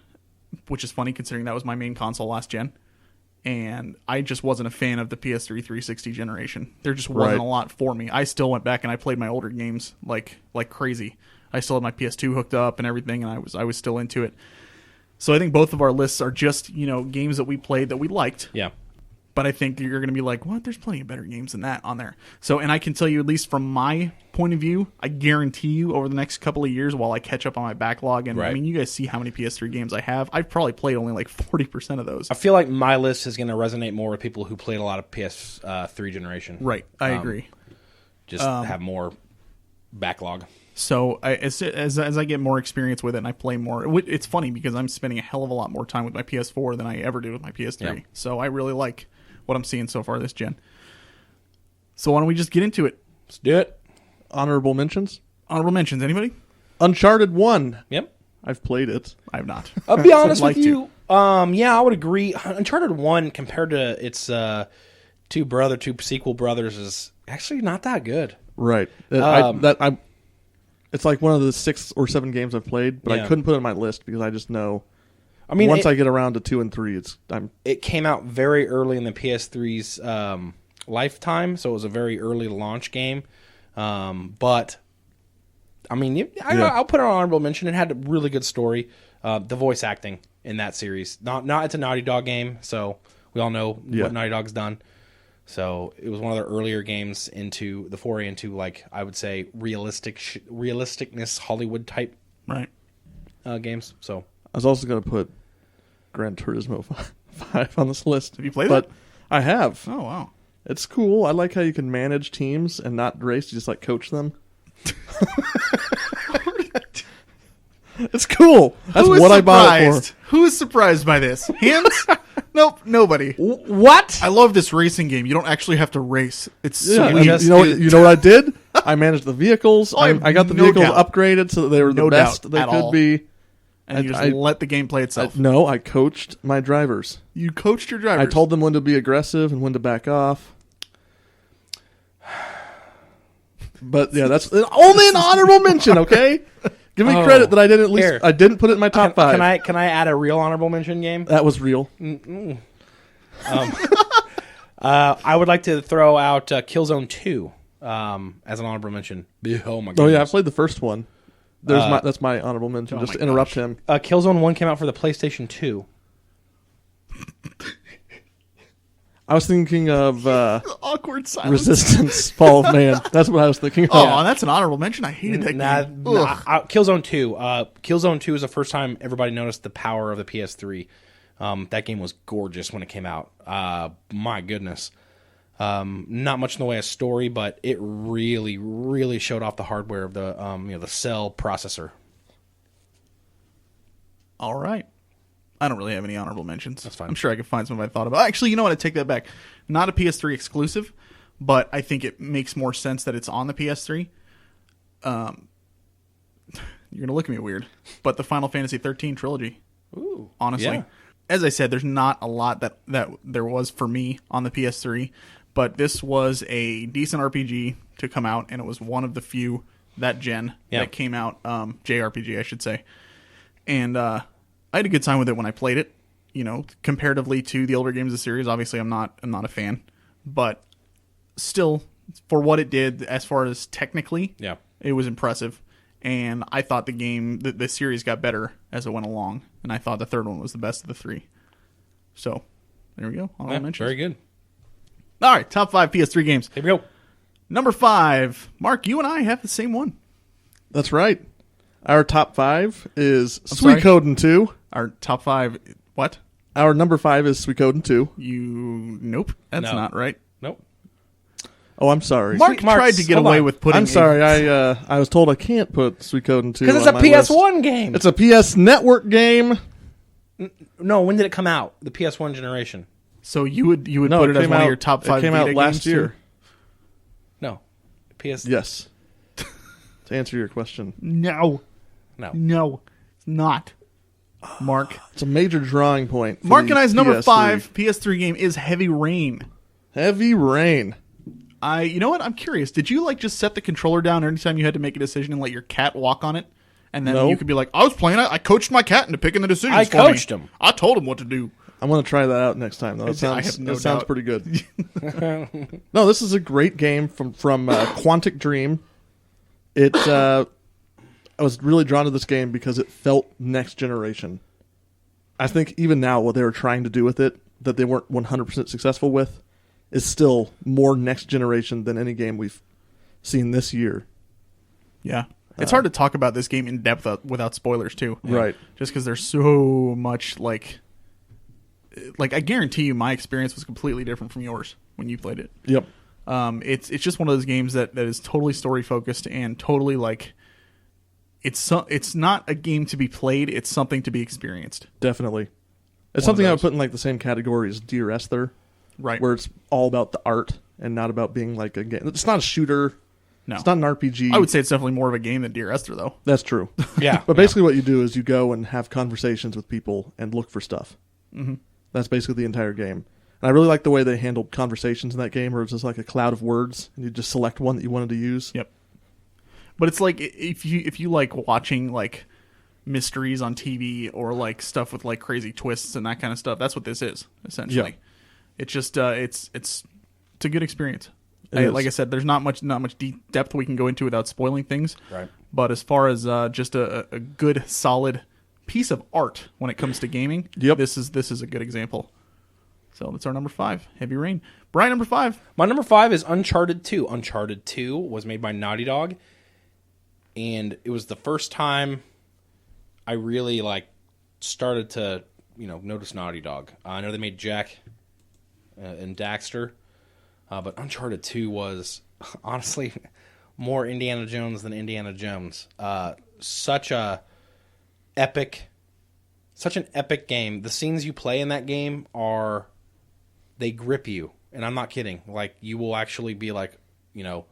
which is funny considering that was my main console last gen. And I just wasn't a fan of the PS3 360 generation. There just wasn't a lot for me. I still went back and I played my older games like crazy. I still had my PS2 hooked up and everything, and I was still into it. So I think both of our lists are just, games that we played that we liked. Yeah. But I think you're going to be like, what? There's plenty of better games than that on there. So, and I can tell you, at least from my point of view, I guarantee you over the next couple of years while I catch up on my backlog, and I mean, you guys see how many PS3 games I have. I've probably played only like 40% of those. I feel like my list is going to resonate more with people who played a lot of PS3 generation. Right. I agree. Just have more backlog. So as I get more experience with it and I play more, it's funny because I'm spending a hell of a lot more time with my PS4 than I ever did with my PS3. Yeah. So I really like what I'm seeing so far this gen. So why don't we just get into it? Let's do it. Honorable mentions? Honorable mentions, anybody? Uncharted 1. Yep. I've played it. I have not. I'll be honest I'd like with you. Yeah, I would agree. Uncharted 1 compared to its two sequel brothers is actually not that good. Right. It's like one of the 6 or 7 games I've played, but I couldn't put it on my list because I just know. I mean, once I get around to 2 and 3, it came out very early in the PS3's lifetime, so it was a very early launch game. But I mean, I'll put it on honorable mention. It had a really good story. The voice acting in that series, not it's a Naughty Dog game, so we all know what Naughty Dog's done. So it was one of their earlier games into the foray into, like, I would say realisticness, Hollywood type games. So I was also going to put Gran Turismo 5 on this list. Have you played it? I have. Oh, wow. It's cool. I like how you can manage teams and not race, you just like coach them. It's cool. That's what I bought it for. Who is surprised by this? Hands? Nope, nobody. What? I love this racing game. You don't actually have to race. It's Yeah, sweet. you know what I did? I managed the vehicles. I got the vehicles upgraded so that they were the best they could be. And you just let the game play itself. No, I coached my drivers. You coached your drivers? I told them when to be aggressive and when to back off. But yeah, that's only an honorable mention, okay? Give me credit that I didn't I didn't put it in my top 5. Can I add a real honorable mention game? That was real. I would like to throw out Killzone 2 as an honorable mention. Oh my goodness. Oh yeah, I played the first one. That's my honorable mention. Just to interrupt him. Killzone 1 came out for the PlayStation 2. I was thinking of awkward silence. Resistance, Fall of Man. That's what I was thinking of. Oh, that's an honorable mention. I hated that game. Killzone 2. Killzone 2 is the first time everybody noticed the power of the PS3. That game was gorgeous when it came out. My goodness. Not much in the way of story, but it really, really showed off the hardware of the Cell processor. All right. I don't really have any honorable mentions. That's fine. I'm sure I could find some if I thought about. Actually, you know what? I take that back. Not a PS3 exclusive, but I think it makes more sense that it's on the PS3. You're gonna look at me weird, but the Final Fantasy 13 trilogy. Ooh, honestly, as I said, there's not a lot that there was for me on the PS3, but this was a decent RPG to come out, and it was one of the few that gen that came out. JRPG, I should say, and I had a good time with it when I played it. Comparatively to the older games of the series, obviously I'm not a fan, but still, for what it did, as far as technically, it was impressive. And I thought the series got better as it went along, and I thought the third one was the best of the 3. So there we go. Very good. All right, top 5 PS3 games. Here we go. Number 5, Mark. You and I have the same one. That's right. Our top 5 is Suikoden 2. Our top 5, what? Our number 5 is Suikoden 2. Nope. That's not right. Nope. Oh, I'm sorry. Mark tried to get hold away on. with putting. I'm sorry. I was told I can't put Suikoden 2 Because it's on a my list. PS1 game. It's a PS Network game. No, when did it come out? The PS1 generation. So you would No, put it it as came one out, of your top 5 It came Vita out last games, year. too? No. PS. Yes. To answer your question, No, it's not. Mark. it's a major drawing point. For Mark the and I's number PS3. 5 PS3 game is Heavy Rain. Heavy Rain. You know what? I'm curious. Did you just set the controller down every time you had to make a decision and let your cat walk on it? And then No. you could be like, I was playing it. I coached my cat into picking the decisions I for me. coached him. I told him what to do. I'm going to try that out next time, though. It I sounds, have no it sounds doubt. pretty good. No, this is a great game from Quantic Dream. I was really drawn to this game because it felt next generation. I think even now what they were trying to do with it that they weren't 100% successful with is still more next generation than any game we've seen this year. Yeah. It's hard to talk about this game in depth without spoilers, too. Right. Just because there's so much, like, I guarantee you my experience was completely different from yours when you played it. Yep. It's just one of those games that is totally story focused and totally, like, it's not a game to be played, it's something to be experienced. Definitely. It's One of something I would those. put in like the same category as Dear Esther, Right. where it's all about the art and not about being like a game. It's not a shooter. No. It's not an RPG. I would say it's definitely more of a game than Dear Esther, though. That's true. Yeah. But basically what you do is you go and have conversations with people and look for stuff. Mm-hmm. That's basically the entire game. And I really like the way they handled conversations in that game, where it's just like a cloud of words, and you just select one that you wanted to use. Yep. But it's like if you like watching like mysteries on TV or like stuff with like crazy twists and that kind of stuff, that's what this is essentially. Yeah. It's just it's a good experience. It is. Like I said, there's not much deep depth we can go into without spoiling things. Right. But as far as just a good solid piece of art when it comes to gaming, Yep. this is a good example. So that's our number 5, Heavy Rain. Brian, number 5. My number 5 is Uncharted 2. Uncharted 2 was made by Naughty Dog, and it was the first time I really started to notice Naughty Dog. I know they made Jack and Daxter, but Uncharted 2 was honestly more Indiana Jones than Indiana Jones. Such an epic game. The scenes you play in that game they grip you, and I'm not kidding. Like, you will actually be like, you'll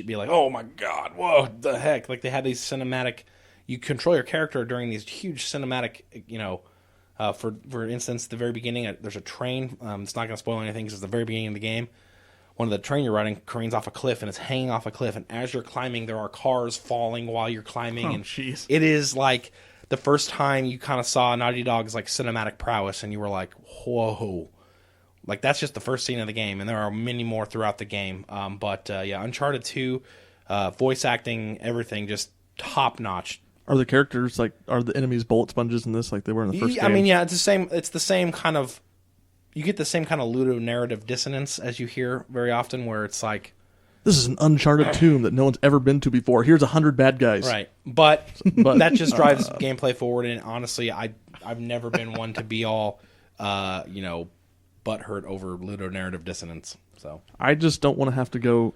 be like, oh my god, whoa, the heck. Like, they had these cinematic, you control your character during these huge cinematic, for instance, the very beginning, there's a train. It's not going to spoil anything because it's the very beginning of the game. One of the train you're riding careens off a cliff, and it's hanging off a cliff, and as you're climbing, there are cars falling while you're climbing. Oh, and jeez. it is like the first time you kind of saw Naughty Dog's like cinematic prowess, and you were like, whoa. Like, that's just the first scene of the game, and there are many more throughout the game. But Uncharted 2, voice acting, everything, just top-notch. Are the characters are the enemies bullet sponges in this like they were in the first game? I mean, yeah, it's the same kind of, you get the same kind of ludonarrative dissonance as you hear very often, where it's like, This is an uncharted tomb that no one's ever been to before. Here's 100 bad guys. right. But that just drives gameplay forward, and honestly, I've never been one to be all, butthurt over ludonarrative dissonance. So I just don't want to have to go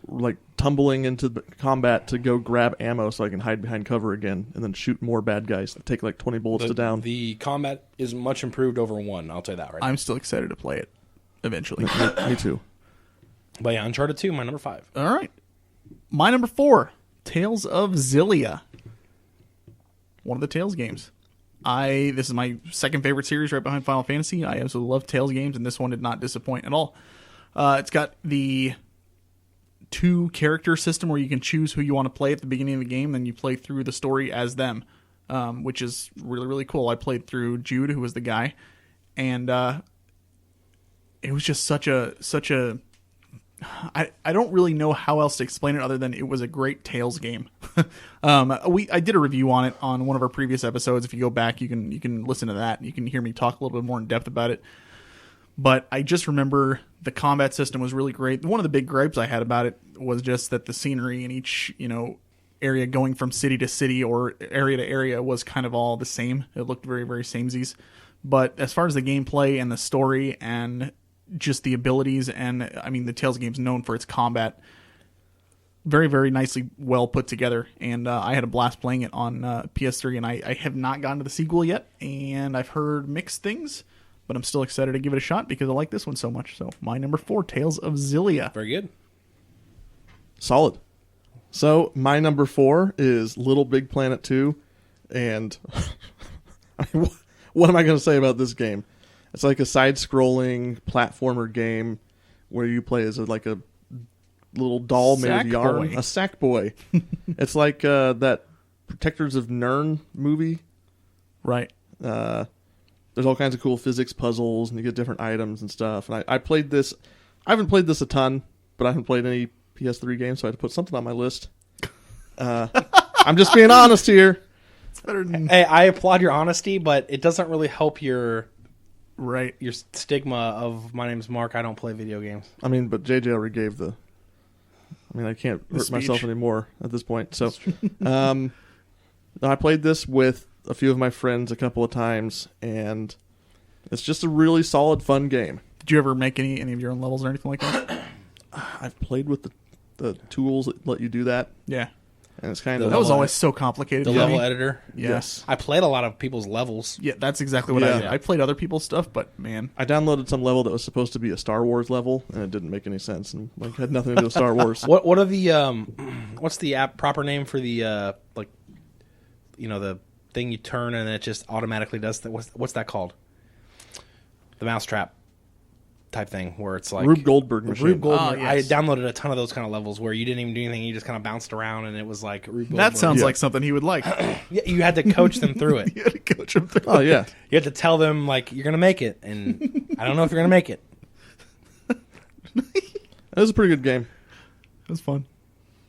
tumbling into the combat to go grab ammo so I can hide behind cover again and then shoot more bad guys that take 20 bullets to down. the combat is much improved over 1. I'll tell you that right now. I'm still excited to play it eventually. Me too. But yeah, Uncharted 2, my number 5. All right. My number 4, Tales of Xillia. One of the Tales games. This is my second favorite series right behind Final Fantasy. I absolutely love Tales games, and this one did not disappoint at all. It's got the 2-character system where you can choose who you want to play at the beginning of the game, then you play through the story as them, which is really, really cool. I played through Jude, who was the guy, and it was just such a I don't really know how else to explain it other than it was a great Tales game. I did a review on it on one of our previous episodes. If you go back, you can listen to that. You can hear me talk a little bit more in depth about it. But I just remember the combat system was really great. One of the big gripes I had about it was just that the scenery in each area going from city to city or area to area was kind of all the same. It looked very, very samesies. But as far as the gameplay and the story and just the abilities, and I mean the Tales game's known for its combat. Very, very nicely well put together, and I had a blast playing it on PS3, and I have not gotten to the sequel yet, and I've heard mixed things, but I'm still excited to give it a shot because I like this one so much. So my number 4, Tales of Xillia. Very good. Solid. So my number 4 is Little Big Planet 2, and what am I going to say about this game? It's like a side-scrolling platformer game where you play as like a little doll made of yarn, a sack boy. It's like that Protectors of Nern movie, right? There's all kinds of cool physics puzzles, and you get different items and stuff. And I played this. I haven't played this a ton, but I haven't played any PS3 games, so I had to put something on my list. I'm just being honest here. It's better than... Hey, I applaud your honesty, but it doesn't really help your stigma of my name's Mark. I don't play video games. I mean, but JJ already gave the. I mean, I can't hurt myself anymore at this point. So, I played this with a few of my friends a couple of times, and it's just a really solid, fun game. Did you ever make any of your own levels or anything like that? I've played with the tools that let you do that. Yeah. And it's kind of... That was always so complicated. The level editor? Yes. I played a lot of people's levels. Yeah, that's exactly what I did. I played other people's stuff, but man... I downloaded some level that was supposed to be a Star Wars level, and it didn't make any sense, and like had nothing to do with Star Wars. What are the... what's the app proper name for the, the thing you turn and it just automatically does... What's that called? The mousetrap type thing where it's like... Rube Goldberg machine. Rube Goldberg. Yes. I downloaded a ton of those kind of levels where you didn't even do anything. You just kind of bounced around and it was like Rube Goldberg. That sounds like something he would like. Yeah, you had to coach them through it. You had to coach him through Oh, yeah. You had to tell them, like, you're going to make it. And I don't know if you're going to make it. It was a pretty good game. It was fun.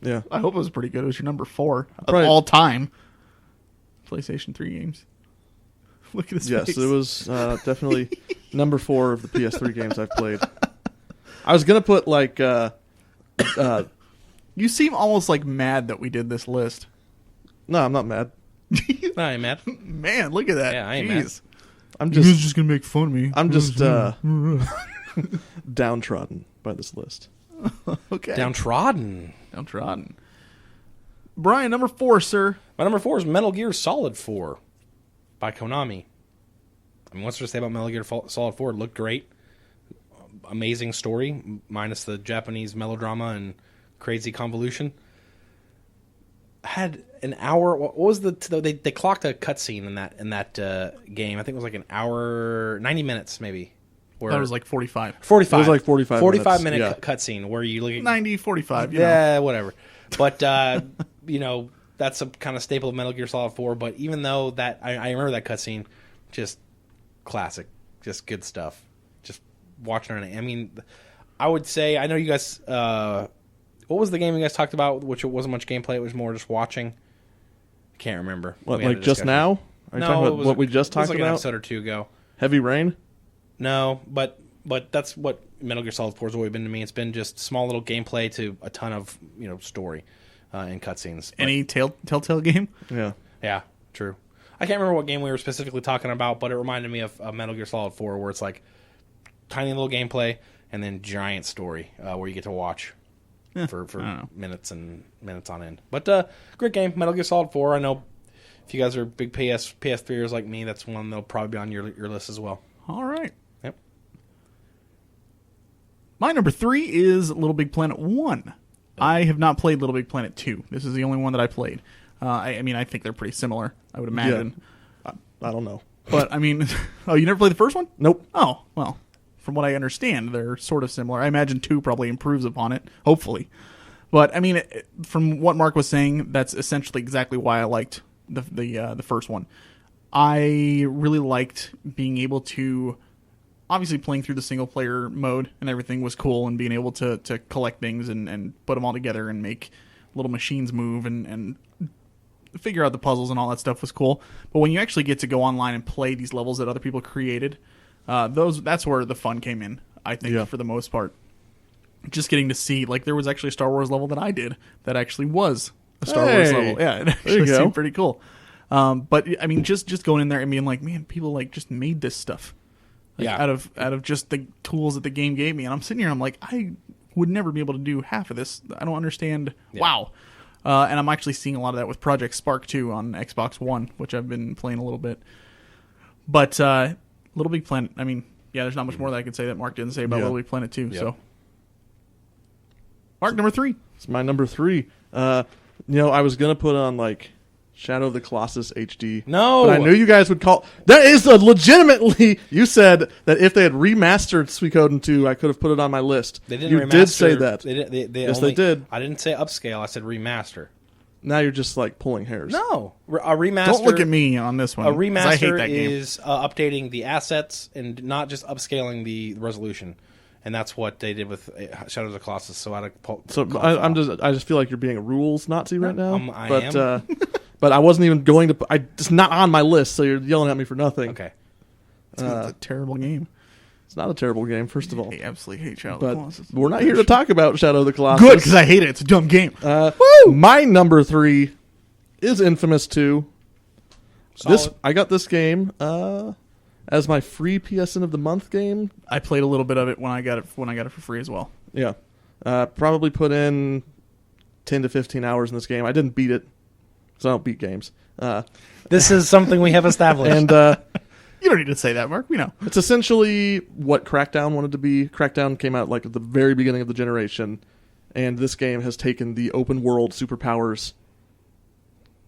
Yeah. I hope it was pretty good. It was your number 4 of Right. all time. PlayStation 3 games. Look at his face. Yes, it was definitely number 4 of the PS3 games I've played. I was going to put, like... You seem almost like mad that we did this list. No, I'm not mad. No, I ain't mad. Man, look at that. Yeah, I ain't Jeez. I'm You're just... just going to make fun of me. I'm just downtrodden by this list. Okay. Downtrodden. Downtrodden. Brian, number 4, sir. My number 4 is Metal Gear Solid 4 by Konami. I mean, what's there to say about Metal Gear Solid 4? It looked great. Amazing story, minus the Japanese melodrama and crazy convolution. Had an hour. What was they clocked a cutscene in that game? I think it was like an hour, 90 minutes maybe. That was like 45. 45. It was like 45 minute yeah. cutscene where you look at 90, 45. Yeah, whatever. But that's a kind of staple of Metal Gear Solid 4. But even though that I remember that cutscene, just classic, just good stuff. Just watching it. I mean, I would say I know you guys. What was the game you guys talked about? Which it wasn't much gameplay. It was more just watching. I can't remember. What, like just now? Are you talking about what we just talked like about? An episode or two ago. Heavy Rain? No, but that's what Metal Gear Solid 4 has always been to me. It's been just small little gameplay to a ton of story and cutscenes. Any Telltale game? Yeah, true. I can't remember what game we were specifically talking about, but it reminded me of Metal Gear Solid 4, where it's like tiny little gameplay and then giant story where you get to watch for minutes and minutes on end. But great game, Metal Gear Solid 4. I know if you guys are big PS3ers like me, that's one that'll probably be on your list as well. All right. Yep. My number 3 is Little Big Planet 1. I have not played Little Big Planet 2. This is the only one that I played. I mean, I think they're pretty similar, I would imagine. Yeah. I don't know. But, I mean... Oh, you never played the first one? Nope. Oh, well, from what I understand, they're sort of similar. I imagine 2 probably improves upon it, hopefully. But, I mean, from what Mark was saying, that's essentially exactly why I liked the first one. I really liked being able to... Obviously, playing through the single-player mode and everything was cool, and being able to collect things and put them all together and make little machines move and figure out the puzzles and all that stuff was cool. But when you actually get to go online and play these levels that other people created, that's where the fun came in, I think, for the most part. Just getting to see, like, there was actually a Star Wars level that I did that actually was a Star Wars level. Yeah, it actually seemed pretty cool. But, I mean, just going in there and being like, man, people, like, just made this stuff. Yeah. out of just the tools that the game gave me. And I'm sitting here, I'm like, I would never be able to do half of this. I don't understand. Yeah. Wow. And I'm actually seeing a lot of that with Project Spark 2 on Xbox One, which I've been playing a little bit. But Little Big Planet, I mean, yeah, there's not much more that I could say that Mark didn't say about Yeah. Little Big Planet 2. Yep. So, Mark, number 3. It's my number 3. I was gonna put on like Shadow of the Colossus HD. No! But I knew you guys would call. That is a legitimately. You said that if they had remastered Suikoden 2, I could have put it on my list. They didn't You remaster. did say that. Yes, they did. I didn't say upscale. I said remaster. Now you're just like pulling hairs. No. A remaster. Don't look at me on this one. A 'cause I hate remaster that game. is updating the assets and not just upscaling the resolution. And that's what they did with Shadow of the Colossus. So I just feel like you're being a rules Nazi right now. I but, am. But I wasn't even going to. It's not on my list, so you're yelling at me for nothing. Okay. It's a terrible game. It's not a terrible game, first of all. I absolutely hate Shadow of But the Colossus. we're not here to talk about Shadow of the Colossus. Good, because I hate it. It's a dumb game. My number 3 is Infamous 2. Solid. I got this game as my free PSN of the month game. I played a little bit of it when I got it for free as well. Yeah, probably put in 10 to 15 hours in this game. I didn't beat it, because I don't beat games. This is something we have established. And You don't need to say that, Mark. We know. it's essentially what Crackdown wanted to be. Crackdown came out like at the very beginning of the generation, and this game has taken the open world superpowers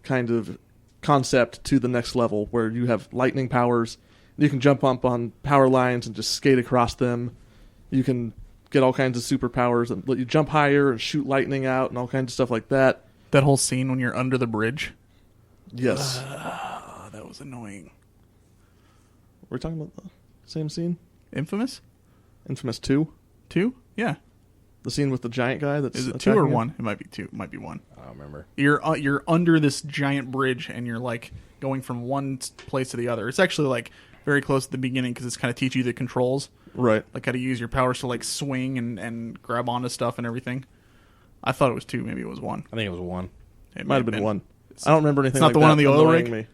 kind of concept to the next level, where you have lightning powers. You can jump up on power lines and just skate across them. You can get all kinds of superpowers and let you jump higher and shoot lightning out and all kinds of stuff like that. That whole scene when you're under the bridge. Yes. Oh, that was annoying. We're talking about the same scene? Infamous? Infamous 2? 2? Yeah. The scene with the giant guy that's Is it 2 or attacking him? 1? It might be 2. It might be 1. I don't remember. You're under this giant bridge and you're like going from one place to the other. It's actually like very close at the beginning because it's kind of teach you the controls, Right. like how to use your powers to like swing and grab onto stuff and everything. I thought it was 2. Maybe it was 1. I think it was 1. It Might have been 1. I don't remember anything It's not like the that one on the oil annoying rig? me.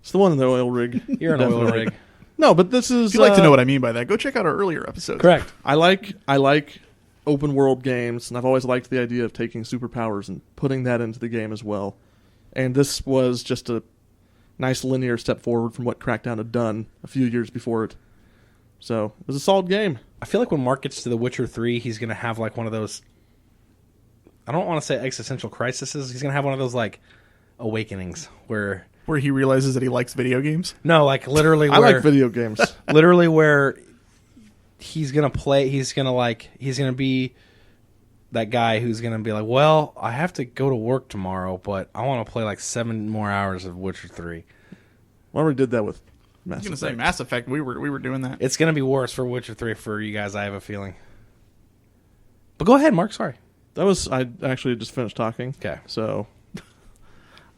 It's the one in the oil rig. You're an oil Definitely. rig. No, but this is... If you'd like to know what I mean by that, go check out our earlier episodes. Correct. I like open world games, and I've always liked the idea of taking superpowers and putting that into the game as well. And this was just a nice linear step forward from what Crackdown had done a few years before it. So it was a solid game. I feel like when Mark gets to The Witcher 3, he's going to have like one of those... I don't want to say existential crises. He's going to have one of those like awakenings where... Where he realizes that he likes video games. No, like literally where... I like video games. Literally where he's going to play... He's going to be that guy who's going to be like, well, I have to go to work tomorrow, but I want to play like 7 more hours of Witcher 3. We already did that with I Mass was going to say Effect. Mass Effect. We were doing that. It's going to be worse for Witcher 3 for you guys, I have a feeling. But go ahead, Mark. Sorry. I actually just finished talking. Okay. So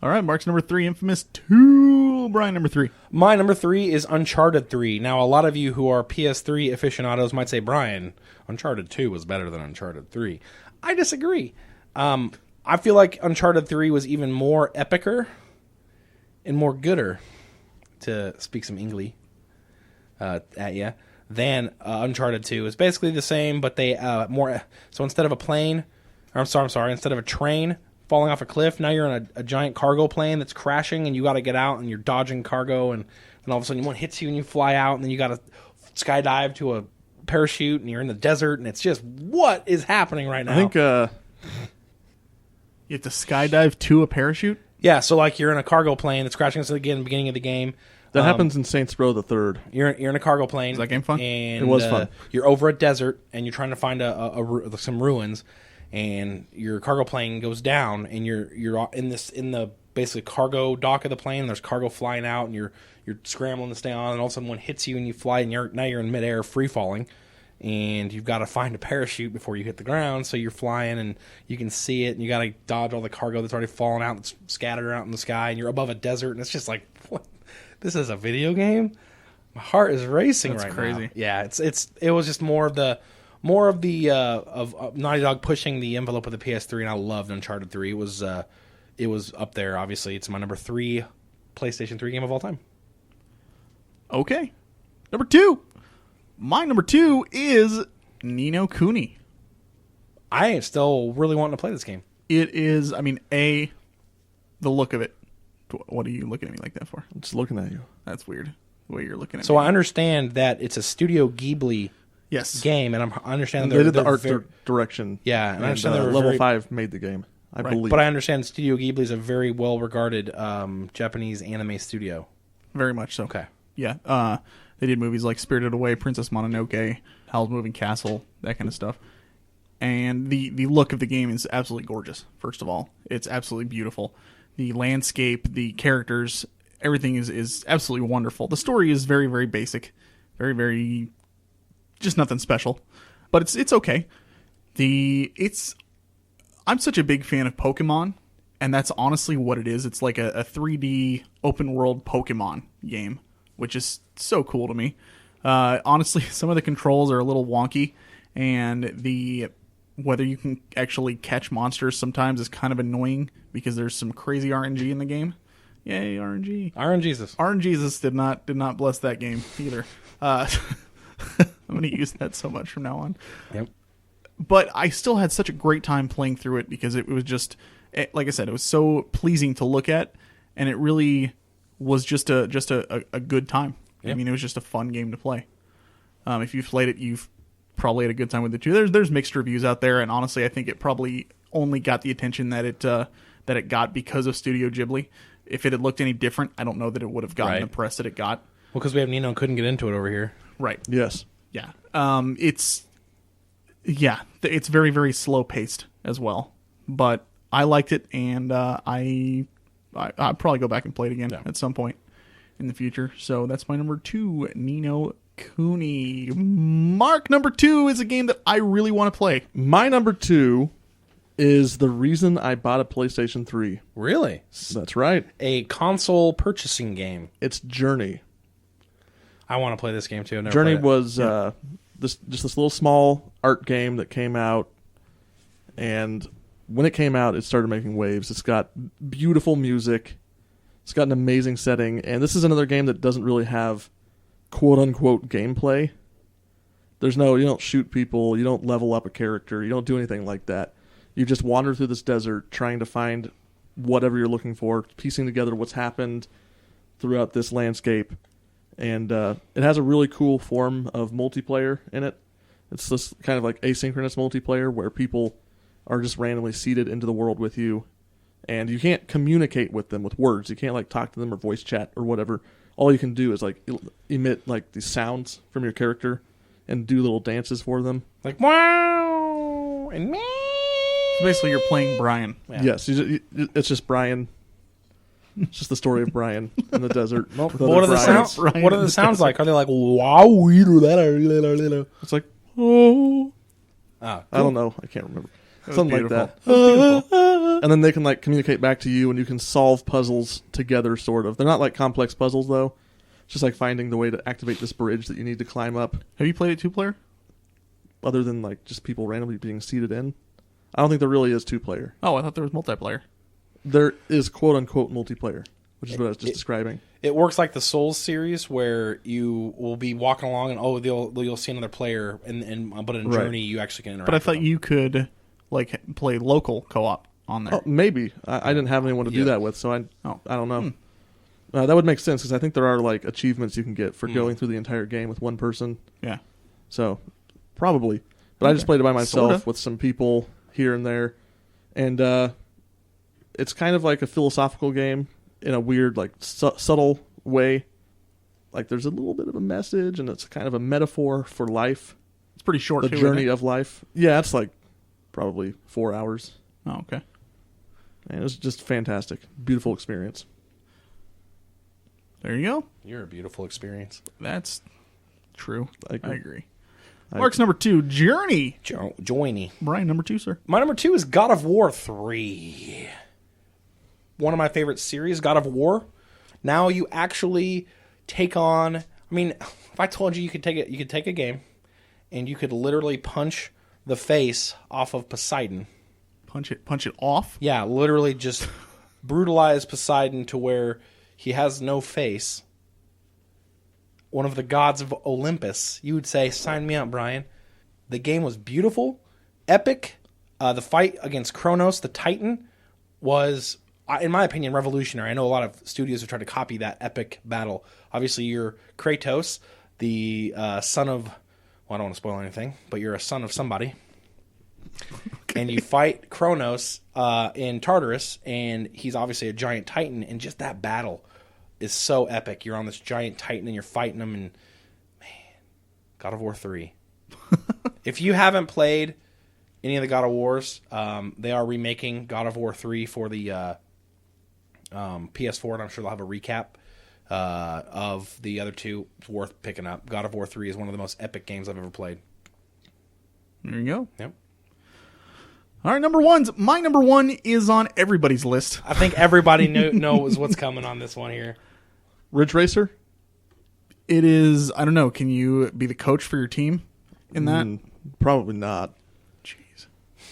All right, Mark's number 3, Infamous 2. Brian, number 3. My number 3 is Uncharted 3. Now, a lot of you who are PS3 aficionados might say, Brian, Uncharted 2 was better than Uncharted 3. I disagree. I feel like Uncharted 3 was even more epicer and more gooder, to speak some English at you, than Uncharted 2. It's basically the same, but they more. So instead of a plane, or I'm sorry, instead of a train falling off a cliff, now you're in a giant cargo plane that's crashing, and you got to get out, and you're dodging cargo, and then all of a sudden one hits you, and you fly out, and then you got to skydive to a parachute, and you're in the desert, and it's just, what is happening right now? I think You have to skydive to a parachute? Yeah, so like you're in a cargo plane that's crashing again at the beginning of the game. that happens in Saints Row the Third. You're in a cargo plane. Is that game fun? And, It was fun. You're over a desert, and you're trying to find some ruins, and your cargo plane goes down, and you're in the basically cargo dock of the plane. And there's cargo flying out, and you're scrambling to stay on, and all of a sudden one hits you, and you fly, and now you're in midair, free falling. And you've got to find a parachute before you hit the ground, so you're flying, and you can see it, and you got to dodge all the cargo that's already fallen out, that's scattered out in the sky, and you're above a desert, and it's just like, what? This is a video game? My heart is racing That's right crazy. now. Yeah, it was just more of the of Naughty Dog pushing the envelope of the PS3, and I loved Uncharted 3. It was up there. Obviously, it's my number 3 PlayStation 3 game of all time. Okay. Number 2. My number 2 is Ni no Kuni. I still really want to play this game. It is, I mean, the look of it. What are you looking at me like that for? I'm just looking at you. That's weird, the way you're looking at So me. I understand that it's a Studio Ghibli game, and I understand They did the art direction. Yeah, and I understand they're Level very- 5 made the game, I believe. But I understand Studio Ghibli is a very well-regarded Japanese anime studio. Very much so. Okay. Yeah. They did movies like Spirited Away, Princess Mononoke, Howl's Moving Castle, that kind of stuff. And the look of the game is absolutely gorgeous, first of all. It's absolutely beautiful. The landscape, the characters, everything is absolutely wonderful. The story is very, very basic. Very, very... just nothing special. But it's okay. I'm such a big fan of Pokemon, and that's honestly what it is. It's like a 3D open-world Pokemon game, which is so cool to me. Honestly, some of the controls are a little wonky, and whether you can actually catch monsters sometimes is kind of annoying because there's some crazy RNG in the game. Yay, RNG. RNGesus. RNGesus did not bless that game either. I'm going to use that so much from now on. Yep. But I still had such a great time playing through it because it was just, like I said, it was so pleasing to look at, and it really was just a good time. Yep. I mean, it was just a fun game to play. If you've played it, you've probably had a good time with it too. There's mixed reviews out there, and honestly, I think it probably only got the attention that it got because of Studio Ghibli. If it had looked any different, I don't know that it would have gotten the press that it got. Well, because we have Nino couldn't get into it over here. Right. Yes. Yeah. It's very, very slow paced as well, but I liked it, and I'll probably go back and play it again at some point in the future. So that's my number 2, Ni no Kuni. Mark, number 2 is a game that I really want to play. My number 2 is the reason I bought a PlayStation 3. Really? That's right. A console purchasing game. It's Journey. I want to play this game too. I've never Journey played it. was this little small art game that came out, and when it came out, it started making waves. It's got beautiful music. It's got an amazing setting, and this is another game that doesn't really have quote-unquote gameplay. You don't shoot people, you don't level up a character, you don't do anything like that. You just wander through this desert trying to find whatever you're looking for, piecing together what's happened throughout this landscape. And it has a really cool form of multiplayer in it. It's this kind of like asynchronous multiplayer where people are just randomly seeded into the world with you, and you can't communicate with them with words. You can't like talk to them or voice chat or whatever. All you can do is like emit like these sounds from your character and do little dances for them. Like wow and me. So basically, you're playing Brian. Yeah. Yes, it's just Brian. It's just the story of Brian in the desert. What with are other the Brians. sounds? What are the sounds like? Are they like wow? It's like, oh, Oh, I don't know. I can't remember. was Something like beautiful. that. And then they can like communicate back to you, and you can solve puzzles together. Sort of. They're not like complex puzzles though. It's just like finding the way to activate this bridge that you need to climb up. Have you played it 2-player? Other than like just people randomly being seated in, I don't think there really is 2-player. Oh, I thought there was multiplayer. There is quote unquote multiplayer, which is what I was just describing. It works like the Souls series, where you will be walking along and you'll see another player, but in Journey you actually can interact. But I with thought them. you could like play local co-op on there. Oh, maybe I didn't have anyone to do that with, so I don't know. That would make sense because I think there are like achievements you can get for going through the entire game with one person. Yeah. So probably, but I just played it by myself Sorta. with some people here and there, and it's kind of like a philosophical game in a weird, like subtle way. Like there's a little bit of a message, and it's kind of a metaphor for life. It's pretty short. The too, journey isn't it? of life. Yeah, it's like probably 4 hours. Oh, okay. And it was just fantastic, beautiful experience. There you go. You're a beautiful experience. That's true. I I agree. agree. Mark's number 2, Journey. Joiny. Brian, number 2, sir. My number 2 is God of War 3. One of my favorite series, God of War. Now you actually take on. I mean, if I told you could take a game, and you could literally punch the face off of Poseidon. Punch it off. Yeah, literally just brutalize Poseidon to where he has no face. one of the gods of Olympus, you would say, sign me up, Brian. The game was beautiful, epic. The fight against Kronos, the Titan, was, in my opinion, revolutionary. I know a lot of studios have tried to copy that epic battle. Obviously, you're Kratos, the son of... Well, I don't want to spoil anything, but you're a son of somebody. Okay. And you fight Kronos in Tartarus, and he's obviously a giant Titan, and just that battle is so epic. You're on this giant Titan, and you're fighting him, and man, God of War 3. If you haven't played any of the God of Wars, they are remaking God of War 3 for the PS4, and I'm sure they'll have a recap of the other two. It's worth picking up. God of War 3 is one of the most epic games I've ever played. There you go. Yep. All right, number ones. My number one is on everybody's list. I think everybody knows what's coming on this one here. Ridge Racer? It is, I don't know, can you be the coach for your team in that? Probably not. Jeez.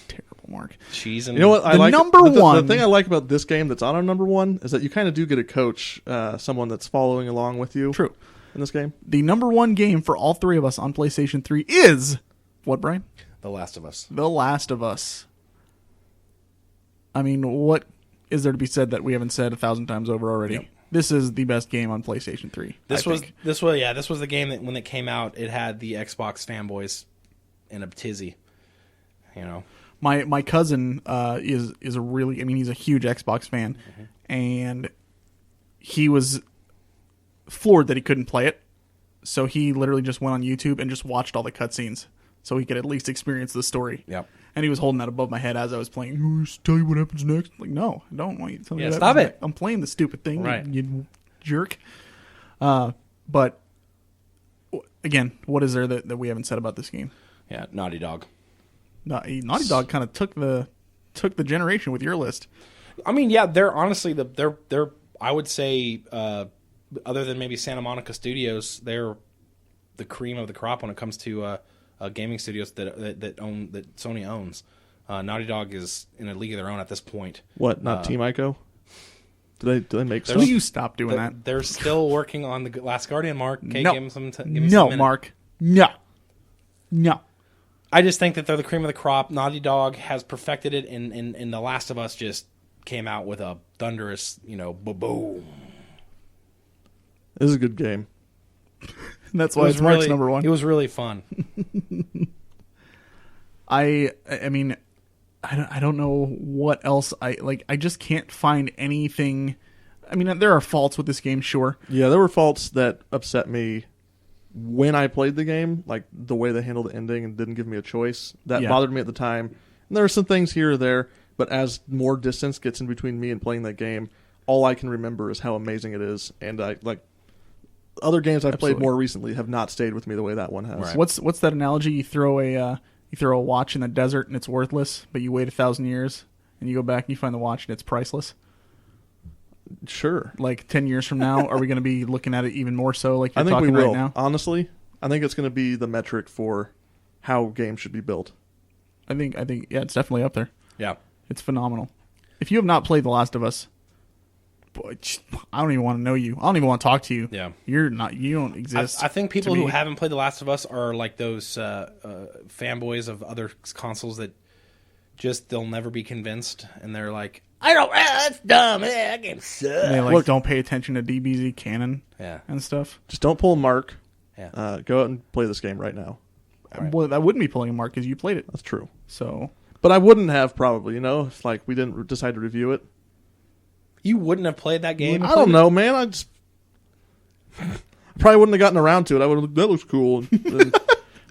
Terrible, Mark. Cheese and... You know what? The number one. The thing I like about this game that's on our number one is that you kind of do get a coach, someone that's following along with you. True. In this game. The number one game for all three of us on PlayStation 3 is... What, Brian? The Last of Us. The Last of Us. I mean, what is there to be said that we haven't said 1,000 times over already? Yep. This is the best game on PlayStation 3. This was the game that when it came out, it had the Xbox fanboys in a tizzy. You know, my cousin is a really, I mean, he's a huge Xbox fan, and he was floored that he couldn't play it. So he literally just went on YouTube and just watched all the cutscenes so he could at least experience the story. Yep. And he was holding that above my head as I was playing. "Oh, just tell you what happens next." Like, no, I don't want you to tell me what stop happens it. next. I'm playing the stupid thing, right? You jerk. But again, what is there that we haven't said about this game? Yeah, Naughty Dog. Naughty Dog kind of took the generation with your list. I mean, yeah, they're honestly they're I would say other than maybe Santa Monica Studios, they're the cream of the crop when it comes to gaming studios that Sony owns. Naughty Dog is in a league of their own at this point. What? Not Team Ico? Do they make? Will you stop doing that? They're still working on the Last Guardian, Mark. Okay, no. give me some Mark. No. I just think that they're the cream of the crop. Naughty Dog has perfected it, and The Last of Us just came out with a thunderous, boom. This is a good game. That's why it's Mark's really, number one. It was really fun. I mean, I don't know what else I just can't find anything. I mean, there are faults with this game, sure. Yeah, there were faults that upset me when I played the game, like the way they handled the ending and didn't give me a choice. That bothered me at the time. And there are some things here or there, but as more distance gets in between me and playing that game, all I can remember is how amazing it is. And I like other games I've played more recently have not stayed with me the way that one has. Right. What's that analogy? You throw a watch in the desert and it's worthless, but you wait 1,000 years and you go back and you find the watch and it's priceless. Sure. Like 10 years from now, are we going to be looking at it even more so? Like you're I think talking we will. Right now. Honestly, I think it's going to be the metric for how games should be built. I think yeah, it's definitely up there. Yeah, it's phenomenal. If you have not played The Last of Us, boy, I don't even want to know you. I don't even want to talk to you. Yeah, you don't exist. I think people who haven't played The Last of Us are like those fanboys of other consoles that just they'll never be convinced, and they're like, I don't. That's dumb. That game sucks. They don't pay attention to DBZ canon. And stuff. Just don't pull Mark. Yeah. Go out and play this game right now. Right. Well, I wouldn't be pulling a Mark because you played it. That's true. So, but I wouldn't have probably. If like we didn't decide to review it. You wouldn't have played that game. I don't know, man. I probably wouldn't have gotten around to it. I would have. That looks cool. Then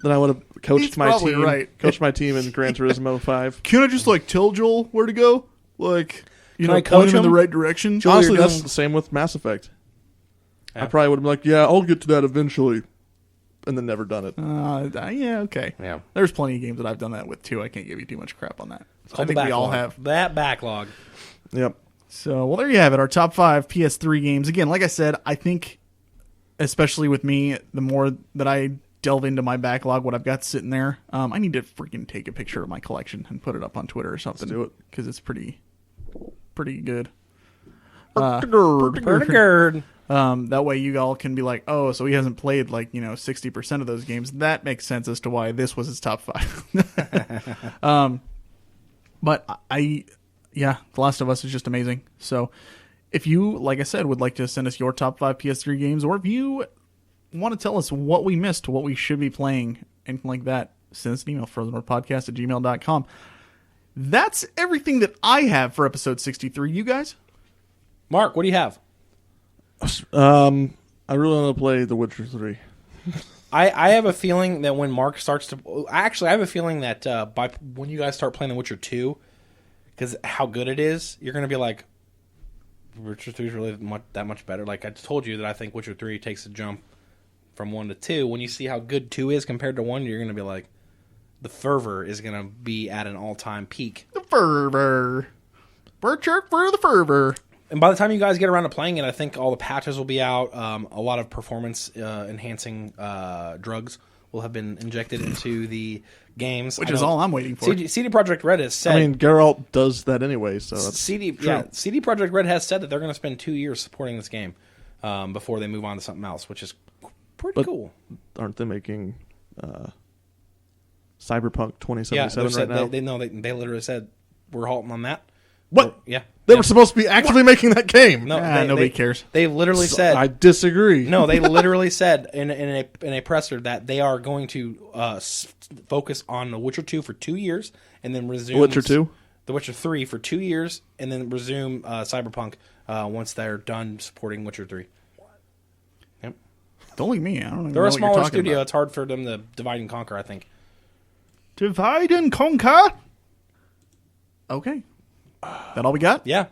I would have coached my team. Right. Coached my team in Gran Turismo 5. Can I just tell Joel where to go? Like, I point him in the right direction? Joel, honestly, that's the same with Mass Effect. Yeah. I probably would have been like, yeah, I'll get to that eventually. And then never done it. Yeah, okay. Yeah. There's plenty of games that I've done that with, too. I can't give you too much crap on that. I think we all have. That backlog. Yep. So, well, there you have it. Our top 5 PS3 games. Again, like I said, I think, especially with me, the more that I delve into my backlog, what I've got sitting there, I need to freaking take a picture of my collection and put it up on Twitter or something. Let's do it. Because it's pretty good. Pretty good. That way you all can be like, oh, so he hasn't played 60% of those games. That makes sense as to why this was his top 5. But The Last of Us is just amazing. So if you, like I said, would like to send us your top 5 PS3 games, or if you want to tell us what we missed, what we should be playing, anything like that, send us an email, frozenwordpodcast@gmail.com. That's everything that I have for episode 63. You guys? Mark, what do you have? I really want to play The Witcher 3. I have a feeling that when Mark starts to... Actually, I have a feeling that when you guys start playing The Witcher 2, because how good it is, you're going to be like, Witcher 3 is really that much better. Like I told you that I think Witcher 3 takes a jump from 1 to 2. When you see how good 2 is compared to 1, you're going to be like, the fervor is going to be at an all-time peak. The fervor. We're chirp for the fervor. And by the time you guys get around to playing it, I think all the patches will be out. A lot of performance-enhancing drugs will have been injected into the games. Which is all I'm waiting for. CD Projekt Red has said... I mean, Geralt does that anyway, so that's CD true. CD Projekt Red has said that they're going to spend 2 years supporting this game before they move on to something else, which is pretty cool. Aren't they making Cyberpunk 2077 right now? They literally said, we're halting on that. What? Yeah. They were supposed to be actively making that game. No, nobody cares. They literally said... I disagree. No, they literally said in a presser that they are going to focus on The Witcher 2 for 2 years and then resume... The Witcher 2? The Witcher 3 for 2 years and then resume Cyberpunk once they're done supporting Witcher 3. Yep. Don't look at me. I don't even They're know a what smaller you're talking studio. about. It's hard for them to divide and conquer, I think. Divide and conquer? Okay. That all we got? Yeah.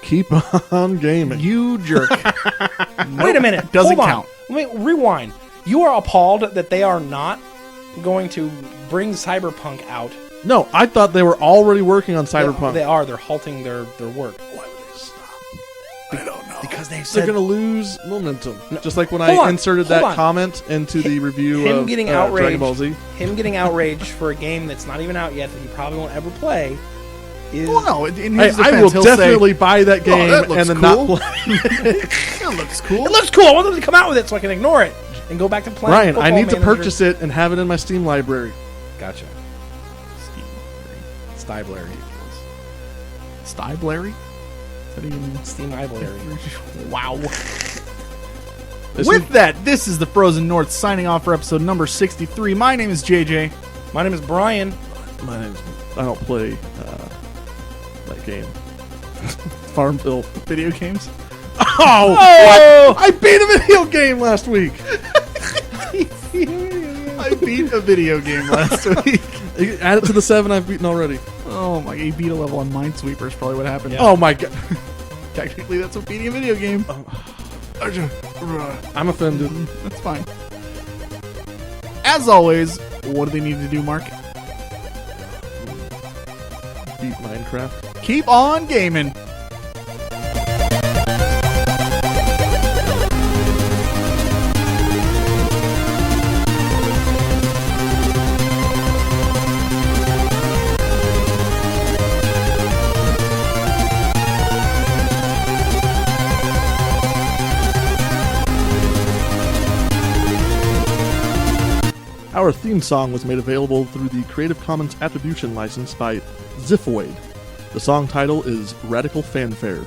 Keep on gaming. You jerk. Wait a minute. Doesn't Hold on. count. Let me rewind. You are appalled that they are not going to bring Cyberpunk out. No, I thought they were already working on Cyberpunk. They are. They're halting their work. Why would they stop? I don't know. Because they They're said... going to lose momentum. Just like when Hold I on, inserted hold that on. comment into the review him of getting Dragon outraged. Ball Z. Him getting outraged for a game that's not even out yet that he probably won't ever play is... Well, no. In Hey, his I defense, will he'll definitely buy that game that looks and then cool." not play. That looks cool. It looks cool. I want them to come out with it so I can ignore it and go back to playing Ryan, I Football need to Manager. purchase it and have it in my Steam library. Gotcha. Stibler. Stibler? Is that even... Steam library. Wow. This With that, this is the Frozen North signing off for episode number 63. My name is JJ. My name is Brian. My name's... I don't play that game. Farmville. Video games. Oh! I beat a video game last week. I beat a video game last week. Add it to the 7 I've beaten already. Oh my, he beat a level on Minesweeper is probably what happened. Yeah. Oh my god. Technically, that's what beating a video game. I'm offended. That's fine. As always, what do they need to do, Mark? Beat Minecraft. Keep on gaming. Our theme song was made available through the Creative Commons Attribution license by Ziphoid. The song title is Radical Fanfare.